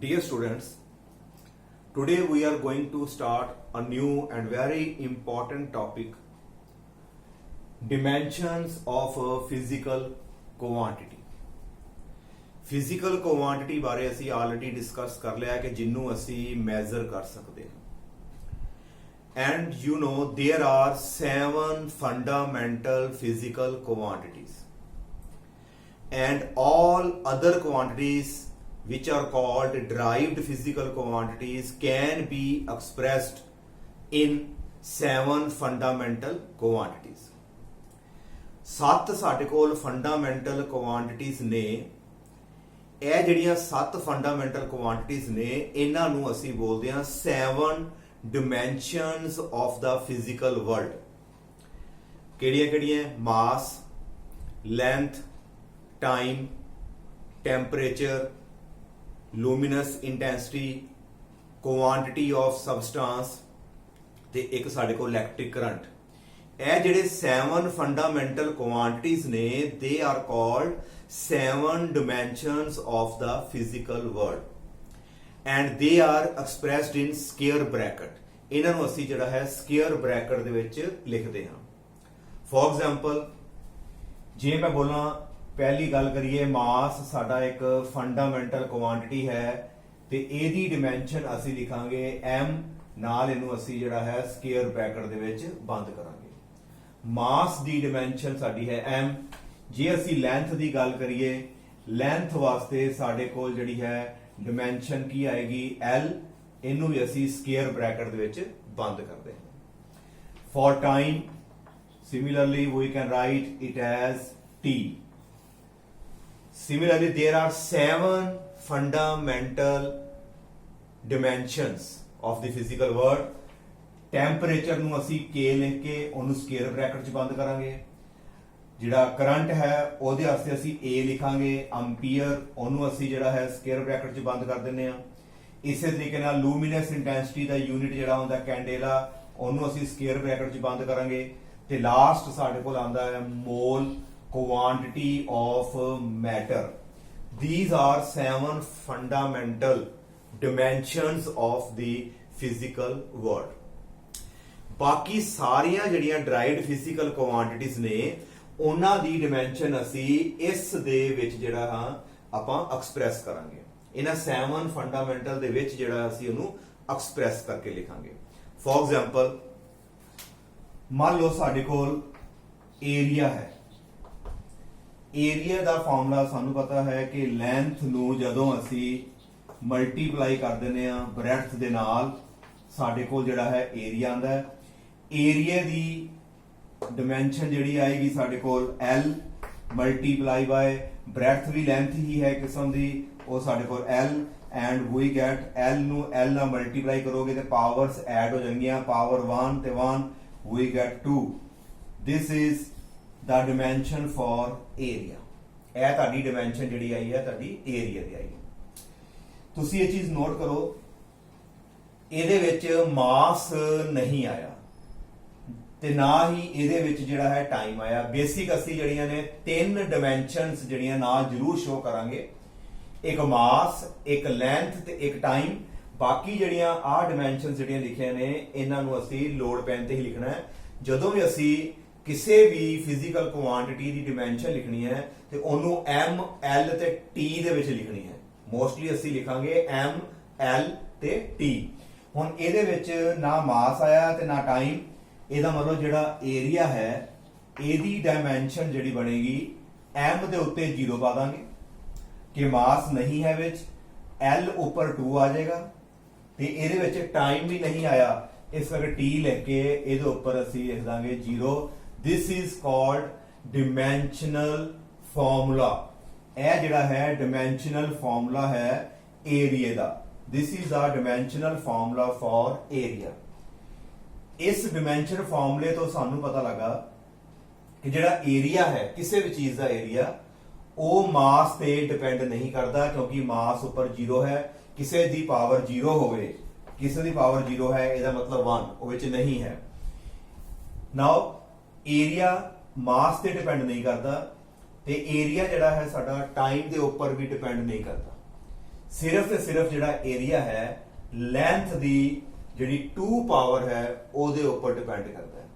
Dear students, today we are going to start a new and very important topic, dimensions of a physical quantity. Physical quantity ਬਾਰੇ ਅਸੀਂ already discuss ਕਰ ਲਿਆ ਕਿ ਜਿਹਨੂੰ ਅਸੀਂ measure ਕਰ ਸਕਦੇ ਹਾਂ. And you know there are 7 fundamental physical quantities. And all other quantities which are called derived physical quantities can be expressed in 7 fundamental quantities. 7 ਸਾਡੇ ਕੋਲ fundamental quantities ਨੇ. ਇਹ ਜਿਹੜੀਆਂ 7 fundamental quantities ਨੇ ਇਹਨਾਂ ਨੂੰ ਅਸੀਂ ਬੋਲਦੇ ਹਾਂ 7 dimensions of the physical world. ਕਿਹੜੀਆਂ mass, length, time, temperature, luminous intensity, quantity of substance ਤੇ ਇੱਕ ਸਾਡੇ ਕੋਲ electric current. ਇਹ ਜਿਹੜੇ 7 fundamental quantities ਨੇ they are called 7 dimensions of the physical world and they are expressed in square bracket. ਇਹਨਾਂ ਨੂੰ ਅਸੀਂ ਜਿਹੜਾ ਹੈ square bracket ਦੇ ਵਿੱਚ ਲਿਖਦੇ ਹਾਂ. For example, ਜੇ ਮੈਂ ਬੋਲਾਂ ਪਹਿਲੀ ਗੱਲ ਕਰੀਏ ਮਾਸ ਸਾਡਾ ਇੱਕ ਫੰਡਾਮੈਂਟਲ ਕੁਆਂਟੀਟੀ ਹੈ ਤੇ ਇਹਦੀ ਡਿਮੈਂਸ਼ਨ ਅਸੀਂ ਲਿਖਾਂਗੇ m ਨਾਲ ਇਹਨੂੰ ਅਸੀਂ ਜਿਹੜਾ ਹੈ ਸਕੁਅਰ ਬ੍ਰੈਕਟ ਦੇ ਵਿੱਚ ਬੰਦ ਕਰਾਂਗੇ. ਮਾਸ ਦੀ ਡਿਮੈਂਸ਼ਨ ਸਾਡੀ ਹੈ m. ਜੇ ਅਸੀਂ ਲੈਂਥ ਦੀ ਗੱਲ ਕਰੀਏ ਲੈਂਥ ਵਾਸਤੇ ਸਾਡੇ ਕੋਲ ਜਿਹੜੀ ਹੈ ਡਿਮੈਂਸ਼ਨ ਕੀ ਆਏਗੀ l. ਇਹਨੂੰ ਵੀ ਅਸੀਂ ਸਕੁਅਰ ਬ੍ਰੈਕਟ ਦੇ ਵਿੱਚ ਬੰਦ ਕਰਦੇ ਹਾਂ. For time similarly we can write it as t. Similarly, there are 7 fundamental dimensions of the physical world. Temperature ਨੂੰ ਅਸੀਂ K ਲਿਖ ਕੇ ਉਹਨੂੰ ਸਕੁਅਰ ਬ੍ਰੈਕਟ 'ਚ ਬੰਦ ਕਰਾਂਗੇ. ਜਿਹੜਾ ਕਰੰਟ ਹੈ ਉਹਦੇ ਵਾਸਤੇ ਅਸੀਂ A ਲਿਖਾਂਗੇ ਐਂਪੀਅਰ, ਉਹਨੂੰ ਅਸੀਂ ਜਿਹੜਾ ਹੈ ਸਕੁਅਰ ਬ੍ਰੈਕਟ 'ਚ ਬੰਦ ਕਰ ਦਿੰਦੇ ਆ. ਇਸੇ ਤਰੀਕੇ ਨਾਲ ਲੂਮੀਨਸ ਇੰਟੈਂਸਿਟੀ ਦਾ ਯੂਨਿਟ ਜਿਹੜਾ ਹੁੰਦਾ ਕੈਂਡੇਲਾ, ਉਹਨੂੰ ਅਸੀਂ ਸਕੁਅਰ ਬ੍ਰੈਕਟ 'ਚ ਬੰਦ ਕਰਾਂਗੇ. ਤੇ ਲਾਸਟ ਸਾਡੇ ਕੋਲ ਆਉਂਦਾ ਹੈ mall, quantity of matter. These are 7 fundamental dimensions of the physical world. ਬਾਕੀ ਸਾਰੀਆਂ ਜਿਹੜੀਆਂ derived physical quantities ਨੇ ਉਹਨਾਂ ਦੀ dimension ਅਸੀਂ ਇਸ ਦੇ ਵਿੱਚ ਜਿਹੜਾ ਹਾਂ ਆਪਾਂ ਐਕਸਪ੍ਰੈਸ ਕਰਾਂਗੇ. ਇਹਨਾਂ 7 fundamental ਦੇ ਵਿੱਚ ਜਿਹੜਾ ਅਸੀਂ ਉਹਨੂੰ ਐਕਸਪ੍ਰੈਸ ਕਰਕੇ ਲਿਖਾਂਗੇ. For example, ਮੰਨ ਲਓ ਸਾਡੇ ਕੋਲ ਏਰੀਆ ਹੈ. ਏਰੀਆ ਦਾ ਫਾਰਮੂਲਾ ਸਾਨੂੰ ਪਤਾ ਹੈ ਕਿ ਲੈਂਥ ਨੂੰ ਜਦੋਂ ਅਸੀਂ ਮਲਟੀਪਲਾਈ ਕਰ ਦਿੰਦੇ ਆ ਬ੍ਰੈਡਥ ਦੇ ਨਾਲ ਸਾਡੇ ਕੋਲ ਜਿਹੜਾ ਹੈ ਏਰੀਆ ਆਉਂਦਾ ਹੈ. ਏਰੀਆ ਦੀ ਡਿਮੈਂਸ਼ਨ ਜਿਹੜੀ ਆਏਗੀ ਸਾਡੇ ਕੋਲ L ਮਲਟੀਪਲਾਈ ਬਾय ਬ੍ਰੈਡਥ ਵੀ ਲੈਂਥ ਹੀ ਹੈ ਕਿਸਮ ਦੀ, ਉਹ ਸਾਡੇ ਕੋਲ L and we get L ਨੂੰ L ਨਾਲ ਮਲਟੀਪਲਾਈ ਕਰੋਗੇ ਤੇ ਪਾਵਰਸ ਐਡ ਹੋ ਜਾਣਗੀਆਂ. ਪਾਵਰ 1 ਤੇ 1 we get 2. This is the dimension for area. ਇਹ ਤੁਹਾਡੀ ਡਿਮੈਂਸ਼ਨ ਜਿਹੜੀ ਆਈ ਹੈ ਤੁਹਾਡੀ ਏਰੀਆ ਦੀ ਆਈ. ਤੁਸੀਂ ਇਹ ਚੀਜ਼ ਨੋਟ ਕਰੋ, ਇਹਦੇ ਵਿੱਚ ਮਾਸ ਨਹੀਂ ਆਇਆ ਤੇ ਨਾ ਹੀ ਇਹਦੇ ਵਿੱਚ ਜਿਹੜਾ ਹੈ ਟਾਈਮ ਆਇਆ. ਬੇਸਿਕ ਅਸੀਂ ਜਿਹੜੀਆਂ ਨੇ 3 ਡਿਮੈਂਸ਼ਨਸ ਜਿਹੜੀਆਂ ਨਾਲ ਜ਼ਰੂਰ ਸ਼ੋ ਕਰਾਂਗੇ, ਇੱਕ ਮਾਸ, ਇੱਕ ਲੈਂਥ ਤੇ ਇੱਕ ਟਾਈਮ. ਬਾਕੀ ਜਿਹੜੀਆਂ ਆਹ ਡਿਮੈਂਸ਼ਨਸ ਜਿਹੜੀਆਂ ਲਿਖੀਆਂ ਨੇ ਇਹਨਾਂ ਨੂੰ ਅਸੀਂ ਲੋਡ ਪੈਨ ਤੇ ਹੀ ਲਿਖਣਾ ਹੈ. ਜਦੋਂ ਵੀ ਅਸੀਂ ਕਿਸੇ ਵੀ ਫਿਜ਼ੀਕਲ ਕੁਆਂਟੀਟੀ ਦੀ ਡਿਮੈਂਸ਼ਨ ਲਿਖਣੀ ਹੈ ਤੇ ਉਹਨੂੰ m, l ਤੇ t ਦੇ ਵਿੱਚ ਲਿਖਣੀ ਹੈ. ਮੋਸਟਲੀ ਅਸੀਂ ਲਿਖਾਂਗੇ m, l ਤੇ t. ਹੁਣ ਇਹਦੇ ਵਿੱਚ ਨਾ ਮਾਸ ਆਇਆ ਤੇ ਨਾ ਟਾਈਮ. ਇਹਦਾ ਮਤਲਬ ਜਿਹੜਾ ਏਰੀਆ ਹੈ ਇਹਦੀ ਡਾਇਮੈਂਸ਼ਨ ਜਿਹੜੀ ਬਣੇਗੀ m ਦੇ ਉੱਤੇ 0 ਪਾ ਦਾਂਗੇ ਕਿ ਮਾਸ ਨਹੀਂ ਹੈ ਵਿੱਚ, l ਉੱਪਰ 2 ਆ ਜਾਏਗਾ ਤੇ ਇਹਦੇ ਵਿੱਚ ਟਾਈਮ ਵੀ ਨਹੀਂ ਆਇਆ, ਇਸ ਕਰਕੇ t ਲਿਖ ਕੇ ਇਹਦੇ ਉੱਪਰ ਅਸੀਂ ਲਿਖ ਦਾਂਗੇ 0. This is called dimensional formula. ਇਹ ਜਿਹੜਾ ਹੈ dimensional formula ਹੈ area the. This is a dimensional formula for area. ਇਸ dimension formula ਤੋਂ ਸਾਨੂੰ ਪਤਾ ਲੱਗਾ ਕਿ ਜਿਹੜਾ ਏਰੀਆ ਹੈ ਕਿਸੇ ਵੀ ਚੀਜ਼ ਦਾ ਏਰੀਆ ਉਹ ਮਾਸ ਤੇ ਡਿਪੈਂਡ ਨਹੀਂ ਕਰਦਾ ਕਿਉਂਕਿ ਮਾਸ ਉੱਪਰ 0 ਹੈ. ਕਿਸੇ ਦੀ ਪਾਵਰ 0 ਹੋਵੇ, ਕਿਸੇ ਦੀ ਪਾਵਰ 0 ਹੈ ਇਹਦਾ ਮਤਲਬ 1 ਉਹ ਵਿੱਚ ਨਹੀਂ ਹੈ. ਨਾਓ ਏਰੀਆ ਮਾਸ ਤੇ ਡਿਪੈਂਡ ਨਹੀਂ ਕਰਦਾ ਤੇ ਏਰੀਆ ਜਿਹੜਾ ਹੈ ਸਾਡਾ ਟਾਈਮ ਦੇ ਉੱਪਰ ਵੀ ਡਿਪੈਂਡ ਨਹੀਂ ਕਰਦਾ. सिर्फ ਤੇ सिर्फ ਜਿਹੜਾ ਏਰੀਆ ਹੈ ਲੈਂਥ ਦੀ ਜਿਹੜੀ 2 ਪਾਵਰ ਹੈ ਉਹਦੇ ਉੱਪਰ ਡਿਪੈਂਡ ਕਰਦਾ ਹੈ।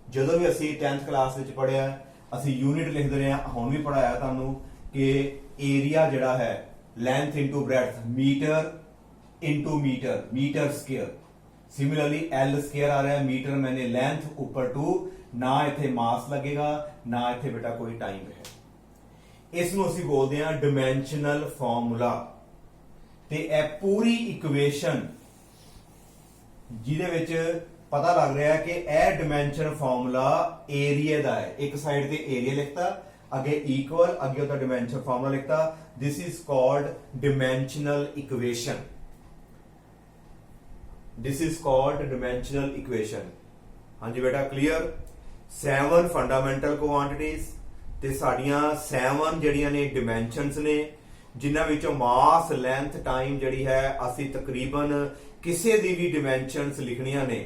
ਜਦੋਂ ਵੀ ਅਸੀਂ 10th ਕਲਾਸ ਵਿੱਚ ਪੜ੍ਹਿਆ ਅਸੀਂ ਯੂਨਿਟ ਲਿਖਦੇ ਰਹੇ ਹਾਂ, ਹੁਣ ਵੀ ਪੜਾਇਆ ਤੁਹਾਨੂੰ ਕਿ ਏਰੀਆ ਜਿਹੜਾ ਹੈ length into breadth metre into metre, metre square. Similarly L square आ रहा है, मीटर मैंने लेंथ ऊपर 2, ना इथे मास लगेगा ना इथे बेटा कोई टाइम है। इस ਅਸੀਂ बोलते हैं डिमेंशनल फॉर्मूला। ਤੇ ਇਹ ਪੂਰੀ ਇਕੁਏਸ਼ਨ ਜਿਹਦੇ ਵਿੱਚ ਪਤਾ ਲੱਗ ਰਿਹਾ ਕਿ ਇਹ ਡਿਮੈਂਸ਼ਨ ਫਾਰਮੂਲਾ ਏਰੀਆ ਦਾ ਹੈ। ਇੱਕ ਸਾਈਡ ਤੇ ਏਰੀਆ ਲਿਖਤਾ, ਅੱਗੇ ਇਕੁਅਲ, ਅੱਗੇ ਉਹਦਾ ਡਿਮੈਂਸ਼ਨ ਫਾਰਮੂਲਾ ਲਿਖਤਾ। This is called dimensional equation. This is called dimensional equation। हाँ जी बेटा क्लियर। 7 फंडामेंटल क्वांटिटीज ते साड़ियां 7 जड़ियां ने डिमेंशनस ने, जिन्हां विचों मास लेंथ टाइम जड़ी है असी तकरीबन किसी दी भी डिमेंशनस लिखनियां ने,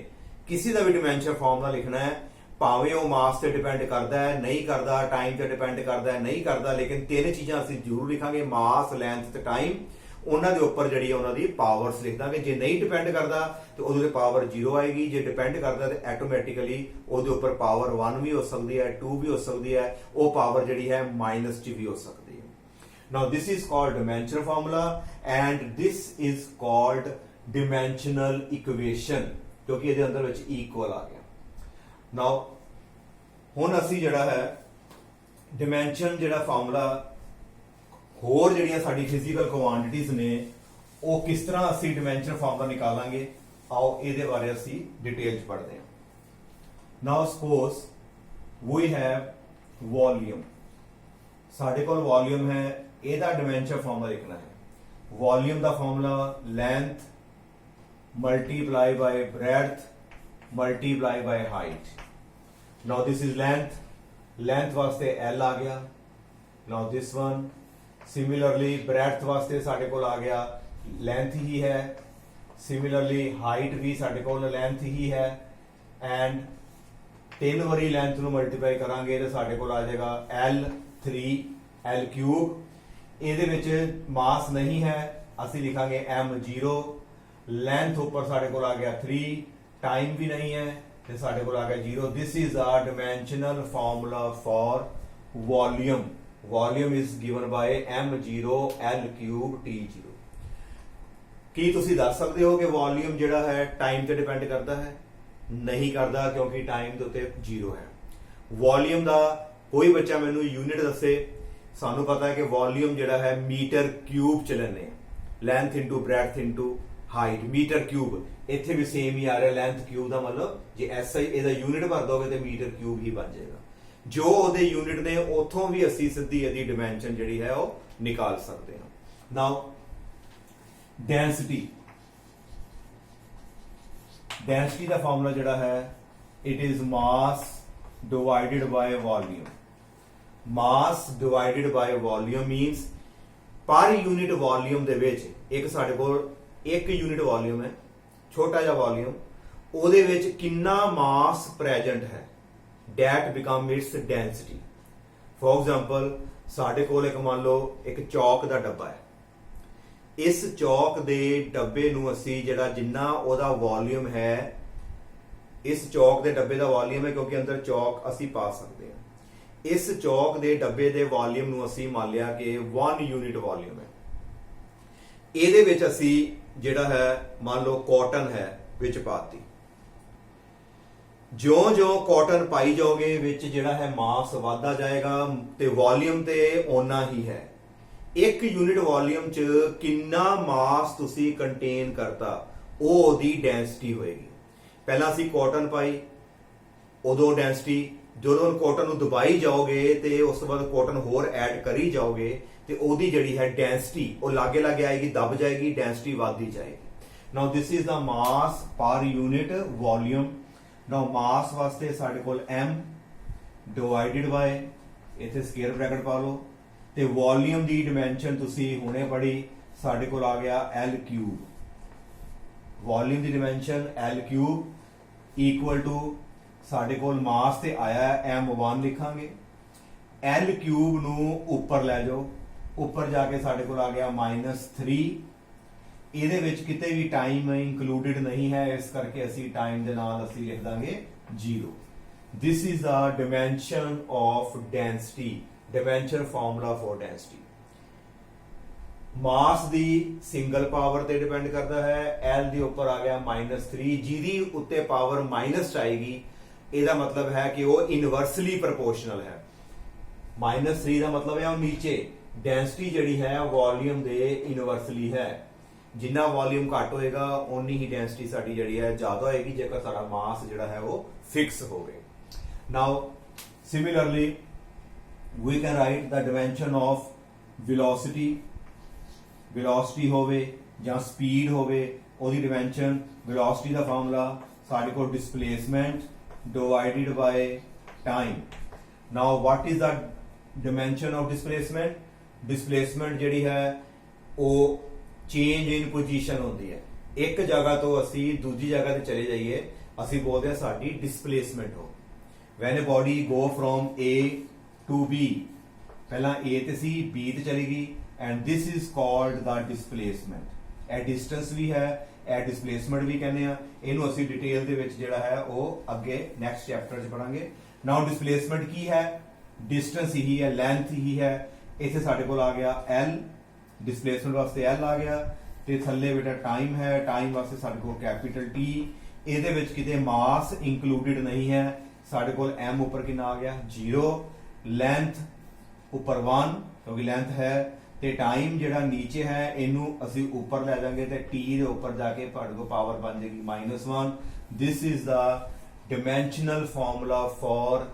किसी दा भी डिमेंशन फॉर्मूला लिखना है, भावें वो मास ते डिपेंड करता है नहीं करता, टाइम ते डिपेंड करता है नहीं करता, लेकिन 3 चीज़ां असी जरूर लिखांगे, मास लेंथ ते टाइम। ਉਹਨਾਂ ਦੇ ਉੱਪਰ ਜਿਹੜੀ ਉਹਨਾਂ ਦੀ ਪਾਵਰਸ ਲਿਖ ਦਾਂਗੇ। ਜੇ ਨਹੀਂ ਡਿਪੈਂਡ ਕਰਦਾ ਤੇ ਉਹਦੇ ਤੇ ਪਾਵਰ 0 ਆਏਗੀ, ਜੇ ਡਿਪੈਂਡ ਕਰਦਾ ਤੇ ਆਟੋਮੈਟਿਕਲੀ ਉਹਦੇ ਉੱਪਰ ਪਾਵਰ 1 ਵੀ ਹੋ ਸਕਦੀ ਹੈ, 2 ਵੀ ਹੋ ਸਕਦੀ ਹੈ, ਉਹ ਪਾਵਰ ਜਿਹੜੀ ਹੈ ਮਾਈਨਸ ਚ ਵੀ ਹੋ ਸਕਦੀ ਹੈ। Now this is called dimensional formula and this is called dimensional equation, ਕਿਉਂਕਿ ਇਹਦੇ ਅੰਦਰ ਵਿੱਚ ਇਕੁਅਲ ਆ ਗਿਆ। ਨਾਓ ਹੁਣ ਅਸੀਂ ਜਿਹੜਾ ਹੈ ਡਿਮੈਂਸ਼ਨ ਜਿਹੜਾ ਫਾਰਮੂਲਾ ਹੋਰ ਜਿਹੜੀਆਂ ਸਾਡੀ ਫਿਜ਼ੀਕਲ ਕੁਆਂਟੀਟੀਜ਼ ਨੇ ਉਹ ਕਿਸ ਤਰ੍ਹਾਂ ਅਸੀਂ ਡਿਮੈਂਸ਼ਨ ਫਾਰਮੂਲਾ ਨਿਕਾਲਾਂਗੇ, ਆਓ ਇਹਦੇ ਬਾਰੇ ਅਸੀਂ ਡਿਟੇਲ ਚ ਪੜ੍ਹਦੇ ਹਾਂ। Now suppose we have volume, ਸਾਡੇ ਕੋਲ ਵੋਲਿਊਮ ਹੈ, ਇਹਦਾ ਡਿਮੈਂਸ਼ਨ ਫਾਰਮੂਲਾ ਲਿਖਣਾ ਹੈ। ਵੋਲਿਊਮ ਦਾ formula length multiply by breadth multiply by height. Now this is length, length ਵਾਸਤੇ L ਆ ਗਿਆ। Now this one similarly breadth वास्ते साडे कोल आ गया लेंथ ही है, सिमिलरली हाइट भी साडे कोल लेंथ ही है, एंड 3 वारी लेंथ नूं मल्टीप्लाई करांगे तो साडे कोल आ जाएगा L3 L क्यूब। ਇਹਦੇ ਵਿੱਚ मास नहीं है, ਅਸੀਂ लिखांगे m0। लेंथ ऊपर साडे कोल आ गया 3, टाइम भी नहीं है तो साडे कोल आ गया 0। This is a dimensional formula for volume. Volume is given by m0 L cube T0। ਕੀ ਤੁਸੀਂ ਦੱਸ ਸਕਦੇ ਹੋ ਕਿ ਵੋਲਿਊਮ ਜਿਹੜਾ ਹੈ ਟਾਈਮ ਤੇ ਡਿਪੈਂਡ ਕਰਦਾ ਹੈ? ਨਹੀਂ ਕਰਦਾ, ਕਿਉਂਕਿ ਟਾਈਮ ਦੇ ਉੱਤੇ 0 ਹੈ। ਵੋਲਿਊਮ ਦਾ ਕੋਈ ਬੱਚਾ ਮੈਨੂੰ ਯੂਨਿਟ ਦੱਸੇ। ਸਾਨੂੰ ਪਤਾ ਹੈ ਕਿ ਵੋਲਿਊਮ ਜਿਹੜਾ ਹੈ ਮੀਟਰ ਕਿਊਬ ਚ ਲੈਂਦੇ ਆ, length into breadth into height, metre cube. ਇੱਥੇ ਵੀ ਸੇਮ ਹੀ ਆ ਰਿਹਾ, ਲੈਂਥ ਕਿਊਬ ਦਾ ਮਤਲਬ ਜੇ ਐਸਆਈ ਇਹਦਾ ਯੂਨਿਟ ਭਰ ਦੋਗੇ ਤੇ ਮੀਟਰ ਕਿਊਬ ਹੀ ਬਣ ਜਾਏਗਾ। ਜੋ ਉਹਦੇ ਯੂਨਿਟ ਨੇ ਉਥੋਂ ਵੀ ਅਸੀਂ ਸਿੱਧੀ ਇਹਦੀ ਡਿਮੈਂਸ਼ਨ ਜਿਹੜੀ ਹੈ ਉਹ ਨਿਕਾਲ ਸਕਦੇ ਹਾਂ। ਨਾਓ ਡੈਂਸਿਟੀ, ਡੈਂਸਿਟੀ ਦਾ ਫਾਰਮੂਲਾ ਜਿਹੜਾ ਹੈ it is mass divided ਬਾय volume. Mass divided ਬਾय volume means ਪਰ ਯੂਨਿਟ ਵੋਲਿਊਮ ਦੇ ਵਿੱਚ ਇੱਕ ਸਾਡੇ ਕੋਲ 1 ਯੂਨਿਟ ਵੋਲਿਊਮ ਹੈ, ਛੋਟਾ ਜਿਹਾ ਵੋਲਿਊਮ, ਉਹਦੇ ਵਿੱਚ ਕਿੰਨਾ ਮਾਸ ਪ੍ਰੈਜ਼ੈਂਟ ਹੈ, that become its density। for example ਸਾਡੇ ਕੋਲ ਇੱਕ ਮੰਨ ਲਓ ਇੱਕ ਚੌਕ ਦਾ ਡੱਬਾ ਹੈ, ਇਸ ਚੌਕ ਦੇ ਡੱਬੇ ਨੂੰ ਅਸੀਂ ਜਿਹੜਾ ਜਿੰਨਾ ਉਹਦਾ ਵੋਲਿਊਮ ਹੈ, ਇਸ ਚੌਕ ਦੇ ਡੱਬੇ ਦਾ ਵੋਲਿਊਮ ਹੈ ਕਿਉਂਕਿ ਅੰਦਰ ਚੌਕ ਅਸੀਂ ਪਾ ਸਕਦੇ ਹਾਂ। ਇਸ ਚੌਕ ਦੇ ਡੱਬੇ ਦੇ ਵੋਲਿਊਮ ਨੂੰ ਅਸੀਂ ਮੰਨ ਲਿਆ ਕਿ 1 ਯੂਨਿਟ ਵੋਲਿਊਮ ਹੈ। ਇਹਦੇ ਵਿੱਚ ਅਸੀਂ ਜਿਹੜਾ ਹੈ ਮੰਨ ਲਓ ਕਾਟਨ ਹੈ ਵਿੱਚ ਪਾਤੀ, ਜਿਉਂ-ਜਿਉਂ ਕਾਟਨ ਪਾਈ ਜਾਓਗੇ ਵਿੱਚ ਜਿਹੜਾ ਹੈ ਮਾਸ ਵਧਦਾ ਜਾਏਗਾ ਤੇ ਵੋਲਿਊਮ ਤੇ ਓਨਾ ਹੀ ਹੈ। 1 ਯੂਨਿਟ ਵੋਲਿਊਮ ਚ ਕਿੰਨਾ ਮਾਸ ਤੁਸੀਂ ਕੰਟੇਨ ਕਰਤਾ ਉਹ ਉਹਦੀ ਡੈਂਸਿਟੀ ਹੋਏਗੀ। ਪਹਿਲਾਂ ਅਸੀਂ ਕਾਟਨ ਪਾਈ ਉਦੋਂ ਡੈਂਸਿਟੀ, ਜਦੋਂ ਕਾਟਨ ਨੂੰ ਦਬਾਈ ਜਾਓਗੇ ਤੇ ਉਸ ਤੋਂ ਬਾਅਦ ਕਾਟਨ ਹੋਰ ਐਡ ਕਰੀ ਜਾਓਗੇ ਤੇ ਉਹਦੀ ਜਿਹੜੀ ਹੈ ਡੈਂਸਿਟੀ ਉਹ ਲਾਗੇ ਲਾਗੇ ਆਏਗੀ, ਦਬ ਜਾਏਗੀ, ਡੈਂਸਿਟੀ ਵਧਦੀ ਜਾਏਗੀ। ਨਾਓ ਦਿਸ ਇਜ਼ ਦਾ ਮਾਸ ਪਰ ਯੂਨਿਟ ਵੋਲਿਊਮ। ਨਾਓ ਮਾਸ ਵਾਸਤੇ ਸਾਡੇ ਕੋਲ m ਡਿਵਾਈਡਡ ਬਾय, ਇੱਥੇ ਸਕੁਅਰ ਬ੍ਰੈਕਟ ਪਾ ਲਓ, ਤੇ ਵੋਲਿਊਮ ਦੀ ਡਿਮੈਂਸ਼ਨ ਤੁਸੀਂ ਹੁਣੇ ਪੜ੍ਹੀ, ਸਾਡੇ ਕੋਲ ਆ ਗਿਆ L cube. Volume the ਡਿਮੈਂਸ਼ਨ L cube equal to ਸਾਡੇ ਕੋਲ ਮਾਸ ਤੇ ਆਇਆ m1 ਲਿਖਾਂਗੇ, L क्यूब ਨੂੰ ਉੱਪਰ ਲੈ ਜਾਓ ਉੱਪਰ ਜਾ ਕੇ ਸਾਡੇ ਕੋਲ ਆ ਗਿਆ -3। ਇਹਦੇ ਵਿੱਚ ਕਿਤੇ ਵੀ ਟਾਈਮ ਇਨਕਲੂਡਡ ਨਹੀਂ ਹੈ, ਇਸ ਕਰਕੇ ਅਸੀਂ ਟਾਈਮ ਦੇ ਨਾਲ ਅਸੀਂ ਲਿਖ ਦਾਂਗੇ 0। This is the dimension of density, dimension formula for density। Mass the single power ਤੇ ਡਿਪੈਂਡ ਕਰਦਾ ਹੈ। L ਦੇ ਉੱਪਰ ਆ ਗਿਆ -3, ਜਿਹਦੀ ਉੱਤੇ ਪਾਵਰ ਮਾਈਨਸ ਆਏਗੀ, ਇਹਦਾ ਮਤਲਬ ਹੈ ਕਿ ਉਹ ਇਨਵਰਸਲੀ ਪ੍ਰਪੋਰਸ਼ਨਲ ਹੈ। -3 ਦਾ ਮਤਲਬ ਹੈ ਉਹ ਨੀਚੇ। ਡੈਂਸਿਟੀ ਜਿਹੜੀ ਹੈ ਵੋਲਿਊਮ ਦੇ ਇਨਵਰਸਲੀ ਹੈ। ਜਿੰਨਾ ਵੋਲਿਊਮ ਘੱਟ ਹੋਏਗਾ ਉਨੀ ਹੀ ਡੈਂਸਿਟੀ ਸਾਡੀ ਜਿਹੜੀ ਹੈ ਜ਼ਿਆਦਾ ਹੋਏਗੀ, ਜੇਕਰ ਸਾਡਾ ਮਾਸ ਜਿਹੜਾ ਹੈ ਉਹ ਫਿਕਸ ਹੋਵੇ। ਨਾਓ similarly we can write the dimension of velocity। velocity ਹੋਵੇ ਜਾਂ ਸਪੀਡ ਹੋਵੇ, ਉਹਦੀ ਡਿਮੈਂਸ਼ਨ, velocity ਦਾ ਫਾਰਮੂਲਾ ਸਾਡੇ ਕੋਲ displacement divided by time। now what is the dimension of displacement? displacement ਜਿਹੜੀ ਹੈ ਉਹ ਚੇਂਜ ਇਨ ਪੋਜੀਸ਼ਨ ਹੁੰਦੀ ਹੈ। ਇੱਕ ਜਗ੍ਹਾ ਤੋਂ ਅਸੀਂ ਦੂਜੀ ਜਗ੍ਹਾ ਤੇ ਚਲੇ ਜਾਈਏ, ਅਸੀਂ ਬੋਲਦੇ ਹਾਂ ਸਾਡੀ ਡਿਸਪਲੇਸਮੈਂਟ ਹੋ। when a body go from A to B, ਪਹਿਲਾਂ A ਤੇ ਸੀ, B ਤੇ ਚਲੀ ਗਈ, and this is called the displacement। ਇਹ distance ਵੀ ਹੈ, ਇਹ displacement ਵੀ ਕਹਿੰਦੇ ਆ। ਇਹਨੂੰ ਅਸੀਂ ਡਿਟੇਲ ਦੇ ਵਿੱਚ ਜਿਹੜਾ ਹੈ ਉਹ ਅੱਗੇ ਨੈਕਸਟ ਚੈਪਟਰ 'ਚ ਪੜਾਂਗੇ। now displacement ਕੀ ਹੈ? distance ਹੀ ਹੈ, length ਹੀ ਹੈ। ਇੱਥੇ ਸਾਡੇ ਕੋਲ ਆ ਗਿਆ L, ਡਿਸਪਲੇਸਮੈਂਟ ਵਾਸਤੇ L ਆ ਗਿਆ, ਤੇ ਥੱਲੇ ਬੇਟਾ ਟਾਈਮ ਹੈ, ਟਾਈਮ ਵਾਸਤੇ ਸਾਡੇ ਕੋਲ ਕੈਪੀਟਲ T। ਇਹਦੇ ਵਿੱਚ ਕਿਤੇ ਮਾਸ ਇਨਕਲੂਡਡ ਨਹੀਂ ਹੈ। ਸਾਡੇ ਕੋਲ m ਉੱਪਰ ਕਿੰਨਾ ਆ ਗਿਆ 0, ਲੈਂਥ ਉੱਪਰ 1 ਕਿਉਂਕਿ ਲੈਂਥ ਹੈ, ਤੇ ਟਾਈਮ ਜਿਹੜਾ ਨੀਚੇ ਹੈ ਇਹਨੂੰ ਅਸੀਂ ਉੱਪਰ ਲੈ ਜਾਵਾਂਗੇ ਤੇ t ਦੇ ਉੱਪਰ ਜਾ ਕੇ ਸਾਡੇ ਕੋਲ ਪਾਵਰ ਬਣ ਜਾਏਗੀ -1। This is the dimensional formula for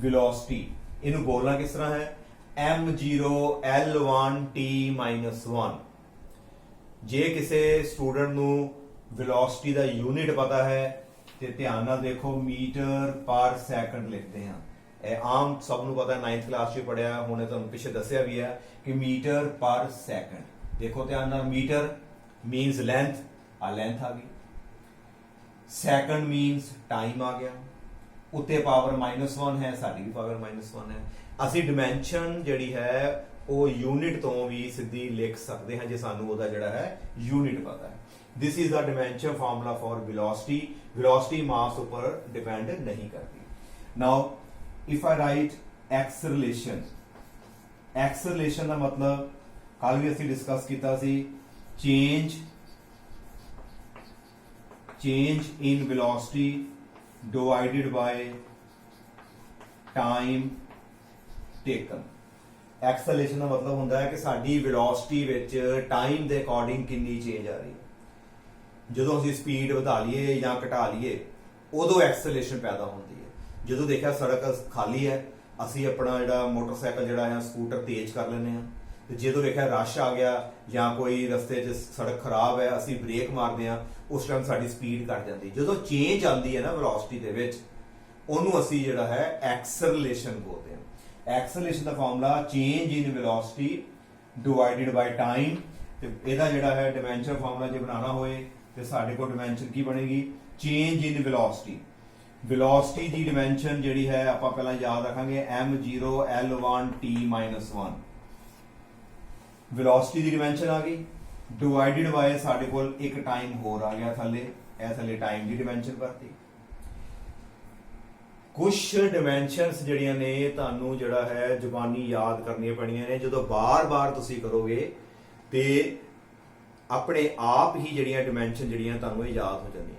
velocity। ਇਹਨੂੰ ਬੋਲਣਾ ਕਿਸ ਤਰ੍ਹਾਂ ਹੈ? m0 L1 t -1। ਜੇ ਕਿਸੇ ਸਟੂਡੈਂਟ ਨੂੰ velocity ਦਾ ਯੂਨਿਟ ਪਤਾ ਹੈ ਤੇ ਧਿਆਨ ਨਾਲ ਦੇਖੋ, ਮੀਟਰ ਪਰ ਸੈਕਿੰਡ ਲਿਖਦੇ ਹਾਂ। ਇਹ ਆਮ ਸਭ ਨੂੰ ਪਤਾ, 9th ਕਲਾਸ 'ਚ ਪੜਿਆ, ਹੁਣੇ ਤੁਹਾਨੂੰ ਪਿੱਛੇ ਦੱਸਿਆ ਵੀ ਹੈ ਕਿ ਮੀਟਰ ਪਰ ਸੈਕਿੰਡ। ਦੇਖੋ ਧਿਆਨ ਨਾਲ, ਮੀਟਰ ਮੀਨਸ ਲੈਂਥ, ਆ ਲੈਂਥ ਆ ਗਈ। ਸੈਕਿੰਡ ਮੀਨਸ ਟਾਈਮ ਆ ਗਿਆ। ਉੱਤੇ ਪਾਵਰ -1 ਹੈ, ਸਾਡੀ ਵੀ ਪਾਵਰ -1 ਹੈ। ਅਸੀਂ ਡਿਮੈਂਸ਼ਨ ਜਿਹੜੀ ਹੈ ਉਹ ਯੂਨਿਟ ਤੋਂ ਵੀ ਸਿੱਧੀ ਲਿਖ ਸਕਦੇ ਹਾਂ ਜੇ ਸਾਨੂੰ ਉਹਦਾ ਜਿਹੜਾ ਹੈ ਯੂਨਿਟ ਪਤਾ ਹੈ। This is the dimension formula for velocity। velocity mass ਉੱਪਰ ਡਿਪੈਂਡ ਨਹੀਂ ਕਰਦੀ। Now if I write acceleration, acceleration ਦਾ ਮਤਲਬ ਕੱਲ ਵੀ ਅਸੀਂ ਡਿਸਕਸ ਕੀਤਾ ਸੀ, change in velocity divided by time taken। Acceleration ਦਾ ਮਤਲਬ ਹੁੰਦਾ ਹੈ ਕਿ ਸਾਡੀ velocity ਵਿੱਚ ਟਾਈਮ ਦੇ ਅਕੋਰਡਿੰਗ ਕਿੰਨੀ ਚੇਂਜ ਆ ਰਹੀ ਹੈ। ਜਦੋਂ ਅਸੀਂ ਸਪੀਡ ਵਧਾ ਲਈਏ ਜਾਂ ਘਟਾ ਲਈਏ ਉਦੋਂ ਐਕਸਲਰੇਸ਼ਨ ਪੈਦਾ ਹੁੰਦੀ ਹੈ। ਜਦੋਂ ਦੇਖਿਆ ਸੜਕ ਖਾਲੀ ਹੈ, ਅਸੀਂ ਆਪਣਾ ਜਿਹੜਾ ਮੋਟਰਸਾਈਕਲ ਜਿਹੜਾ ਹੈ ਸਕੂਟਰ ਤੇਜ਼ ਕਰ ਲੈਂਦੇ ਹਾਂ, ਤੇ ਜਦੋਂ ਦੇਖਿਆ ਰਸ਼ ਆ ਗਿਆ ਜਾਂ ਕੋਈ ਰਸਤੇ 'ਚ ਸੜਕ ਖਰਾਬ ਹੈ, ਅਸੀਂ ਬ੍ਰੇਕ ਮਾਰਦੇ ਹਾਂ, ਉਸ ਟਾਈਮ ਸਾਡੀ ਸਪੀਡ ਘਟ ਜਾਂਦੀ। ਜਦੋਂ ਚੇਂਜ ਆਉਂਦੀ ਹੈ ਨਾ velocity ਦੇ ਵਿੱਚ, ਉਹਨੂੰ ਅਸੀਂ ਜਿਹੜਾ ਹੈ ਐਕਸਲਰੇਸ਼ਨ ਬੋਲਦੇ ਹਾਂ। Acceleration the formula change in velocity divided by time। ਤੇ ਇਹਦਾ ਜਿਹੜਾ ਹੈ ਡਿਮੈਂਸ਼ਨ ਫਾਰਮੂਲਾ ਜੇ ਬਣਾਉਣਾ ਹੋਏ ਤੇ ਸਾਡੇ ਕੋਲ ਡਿਮੈਂਸ਼ਨ ਕੀ ਬਣੇਗੀ? Change in velocity। velocity ਦੀ ਡਿਮੈਂਸ਼ਨ ਜਿਹੜੀ ਹੈ ਆਪਾਂ ਪਹਿਲਾਂ ਯਾਦ ਰੱਖਾਂਗੇ, m0 L1 t -1। velocity ਦੀ ਡਿਮੈਂਸ਼ਨ ਆ ਗਈ, ਡਿਵਾਈਡਡ ਬਾਏ ਸਾਡੇ ਕੋਲ ਇੱਕ ਟਾਈਮ ਹੋਰ ਆ ਗਿਆ ਥੱਲੇ, ਇਹ ਥੱਲੇ ਟਾਈਮ ਦੀ ਡਿਮੈਂਸ਼ਨ ਵਰਤੀ। ਕੁਝ ਡਿਮੈਂਸ਼ਨਸ ਜਿਹੜੀਆਂ ਨੇ ਤੁਹਾਨੂੰ ਜਿਹੜਾ ਹੈ ਜ਼ੁਬਾਨੀ ਯਾਦ ਕਰਨੀਆਂ ਪੈਣੀਆਂ ਨੇ। ਜਦੋਂ ਬਾਰ-ਬਾਰ ਤੁਸੀਂ ਕਰੋਗੇ ਤੇ ਆਪਣੇ ਆਪ ਹੀ ਜਿਹੜੀਆਂ ਡਿਮੈਂਸ਼ਨ ਜਿਹੜੀਆਂ ਤੁਹਾਨੂੰ ਇਹ ਯਾਦ ਹੋ ਜਾਂਦੀਆਂ।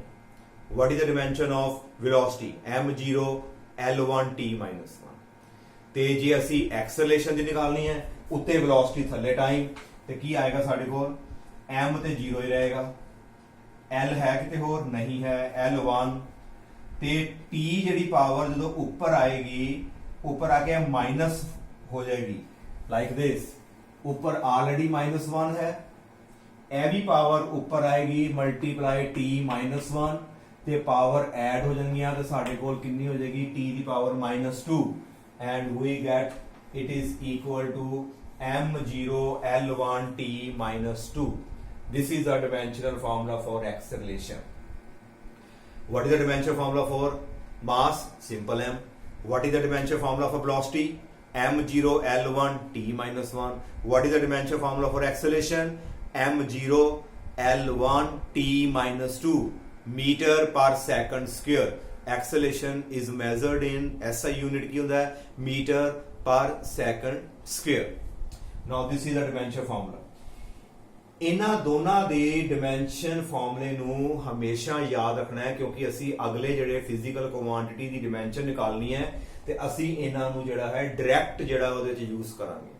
what is the dimension of velocity? m0 L1 t -1। ਤੇ ਜੇ ਅਸੀਂ ਐਕਸਲਰੇਸ਼ਨ ਦੀ ਨਿਕਾਲਣੀ ਹੈ, ਉੱਤੇ velocity ਥੱਲੇ ਟਾਈਮ, ਤੇ ਕੀ ਆਏਗਾ ਸਾਡੇ ਕੋਲ? m ਤੇ 0 ਹੀ ਰਹੇਗਾ, l ਹੈ ਕਿਤੇ ਹੋਰ ਨਹੀਂ ਹੈ, L1 ਤੇ t ਜਿਹੜੀ ਪਾਵਰ ਜਦੋਂ ਉੱਪਰ ਆਏਗੀ, ਉੱਪਰ ਆ ਕੇ ਮਾਈਨਸ ਹੋ ਜਾਏਗੀ ਲਾਈਕ ਦਿਸ। ਉੱਪਰ ਆਲਰੇਡੀ -1 ਹੈ, ਇਹ ਵੀ ਪਾਵਰ ਉੱਪਰ ਆਏਗੀ ਮਲਟੀਪਲਾਈ t -1 ਤੇ ਪਾਵਰ ਐਡ ਹੋ ਜਾਣਗੀਆਂ, ਤੇ ਸਾਡੇ ਕੋਲ ਕਿੰਨੀ ਹੋ ਜਾਏਗੀ? t the power -2 and we get it is equal to m0 L1 t -2। This is the dimensional formula for acceleration। What is the dimensional formula for mass? Simple m। What is the dimensional formula for velocity? m0 L1 t minus 1. What is the dimension formula for acceleration? m0 L1 t minus 2 meter per second square. Acceleration is measured in SI unit की होता है meter per second square. Now this is the dimension formula. ਇਹਨਾਂ ਦੋਨਾਂ ਦੇ ਡਿਮੈਂਸ਼ਨ ਫਾਰਮੂਲੇ ਨੂੰ ਹਮੇਸ਼ਾ ਯਾਦ ਰੱਖਣਾ ਹੈ ਕਿਉਂਕਿ ਅਸੀਂ ਅਗਲੇ ਜਿਹੜੇ ਫਿਜ਼ੀਕਲ ਕੁਆਂਟੀਟੀ ਦੀ ਡਿਮੈਂਸ਼ਨ ਨਿਕਾਲਣੀ ਹੈ ਤੇ ਅਸੀਂ ਇਹਨਾਂ ਨੂੰ ਜਿਹੜਾ ਹੈ ਡਾਇਰੈਕਟ ਜਿਹੜਾ ਉਹਦੇ ਵਿੱਚ ਯੂਜ਼ ਕਰਾਂਗੇ।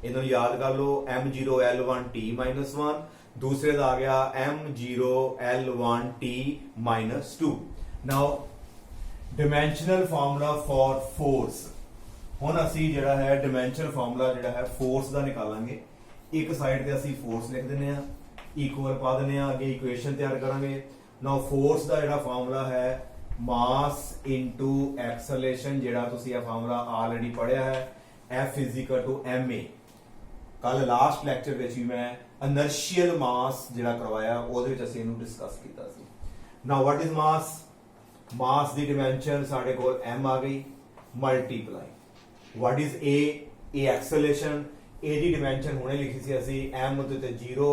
ਇਹਨਾਂ ਨੂੰ ਯਾਦ ਕਰ ਲਓ m0 L1 t minus 1, ਦੂਸਰੇ ਦਾ ਆ ਗਿਆ m0 L1 t minus 2. Now dimensional formula for force. ਹੁਣ ਅਸੀਂ ਜਿਹੜਾ ਹੈ ਡਿਮੈਂਸ਼ਨਲ ਫਾਰਮੂਲਾ ਜਿਹੜਾ ਹੈ ਫੋਰਸ ਦਾ ਨਿਕਾਲਾਂਗੇ। ਇੱਕ ਸਾਈਡ ਤੇ ਅਸੀਂ ਫੋਰਸ ਲਿਖ ਦਿੰਨੇ ਆ, ਇਕੁਅਲ ਪਾ ਦਿੰਨੇ ਆ, ਅੱਗੇ ਇਕੁਏਸ਼ਨ ਤਿਆਰ ਕਰਾਂਗੇ। ਨਾਓ ਫੋਰਸ ਦਾ ਜਿਹੜਾ ਫਾਰਮੂਲਾ ਹੈ ਮਾਸ ਇਨਟੂ ਐਕਸਲਰੇਸ਼ਨ, ਜਿਹੜਾ ਤੁਸੀਂ ਇਹ ਫਾਰਮੂਲਾ ਆਲਰੇਡੀ ਪੜਿਆ ਹੈ, F ma। ਕੱਲ ਲਾਸਟ ਲੈਕਚਰ ਵਿੱਚ ਵੀ ਮੈਂ ਇਨਰਸ਼ੀਅਲ ਮਾਸ ਜਿਹੜਾ ਕਰਵਾਇਆ ਉਹਦੇ ਵਿੱਚ ਅਸੀਂ ਇਹਨੂੰ ਡਿਸਕਸ ਕੀਤਾ ਸੀ। ਨਾਓ ਵਾਟ ਇਜ਼ ਮਾਸ? ਮਾਸ ਦੀ ਡਿਮੈਂਸ਼ਨ ਸਾਡੇ ਕੋਲ m ਆ ਗਈ multiply what is a acceleration. A ਦੀ ਡਿਮੈਂਸ਼ਨ ਹੁਣੇ ਲਿਖੀ ਸੀ ਅਸੀਂ m ਤੇ 0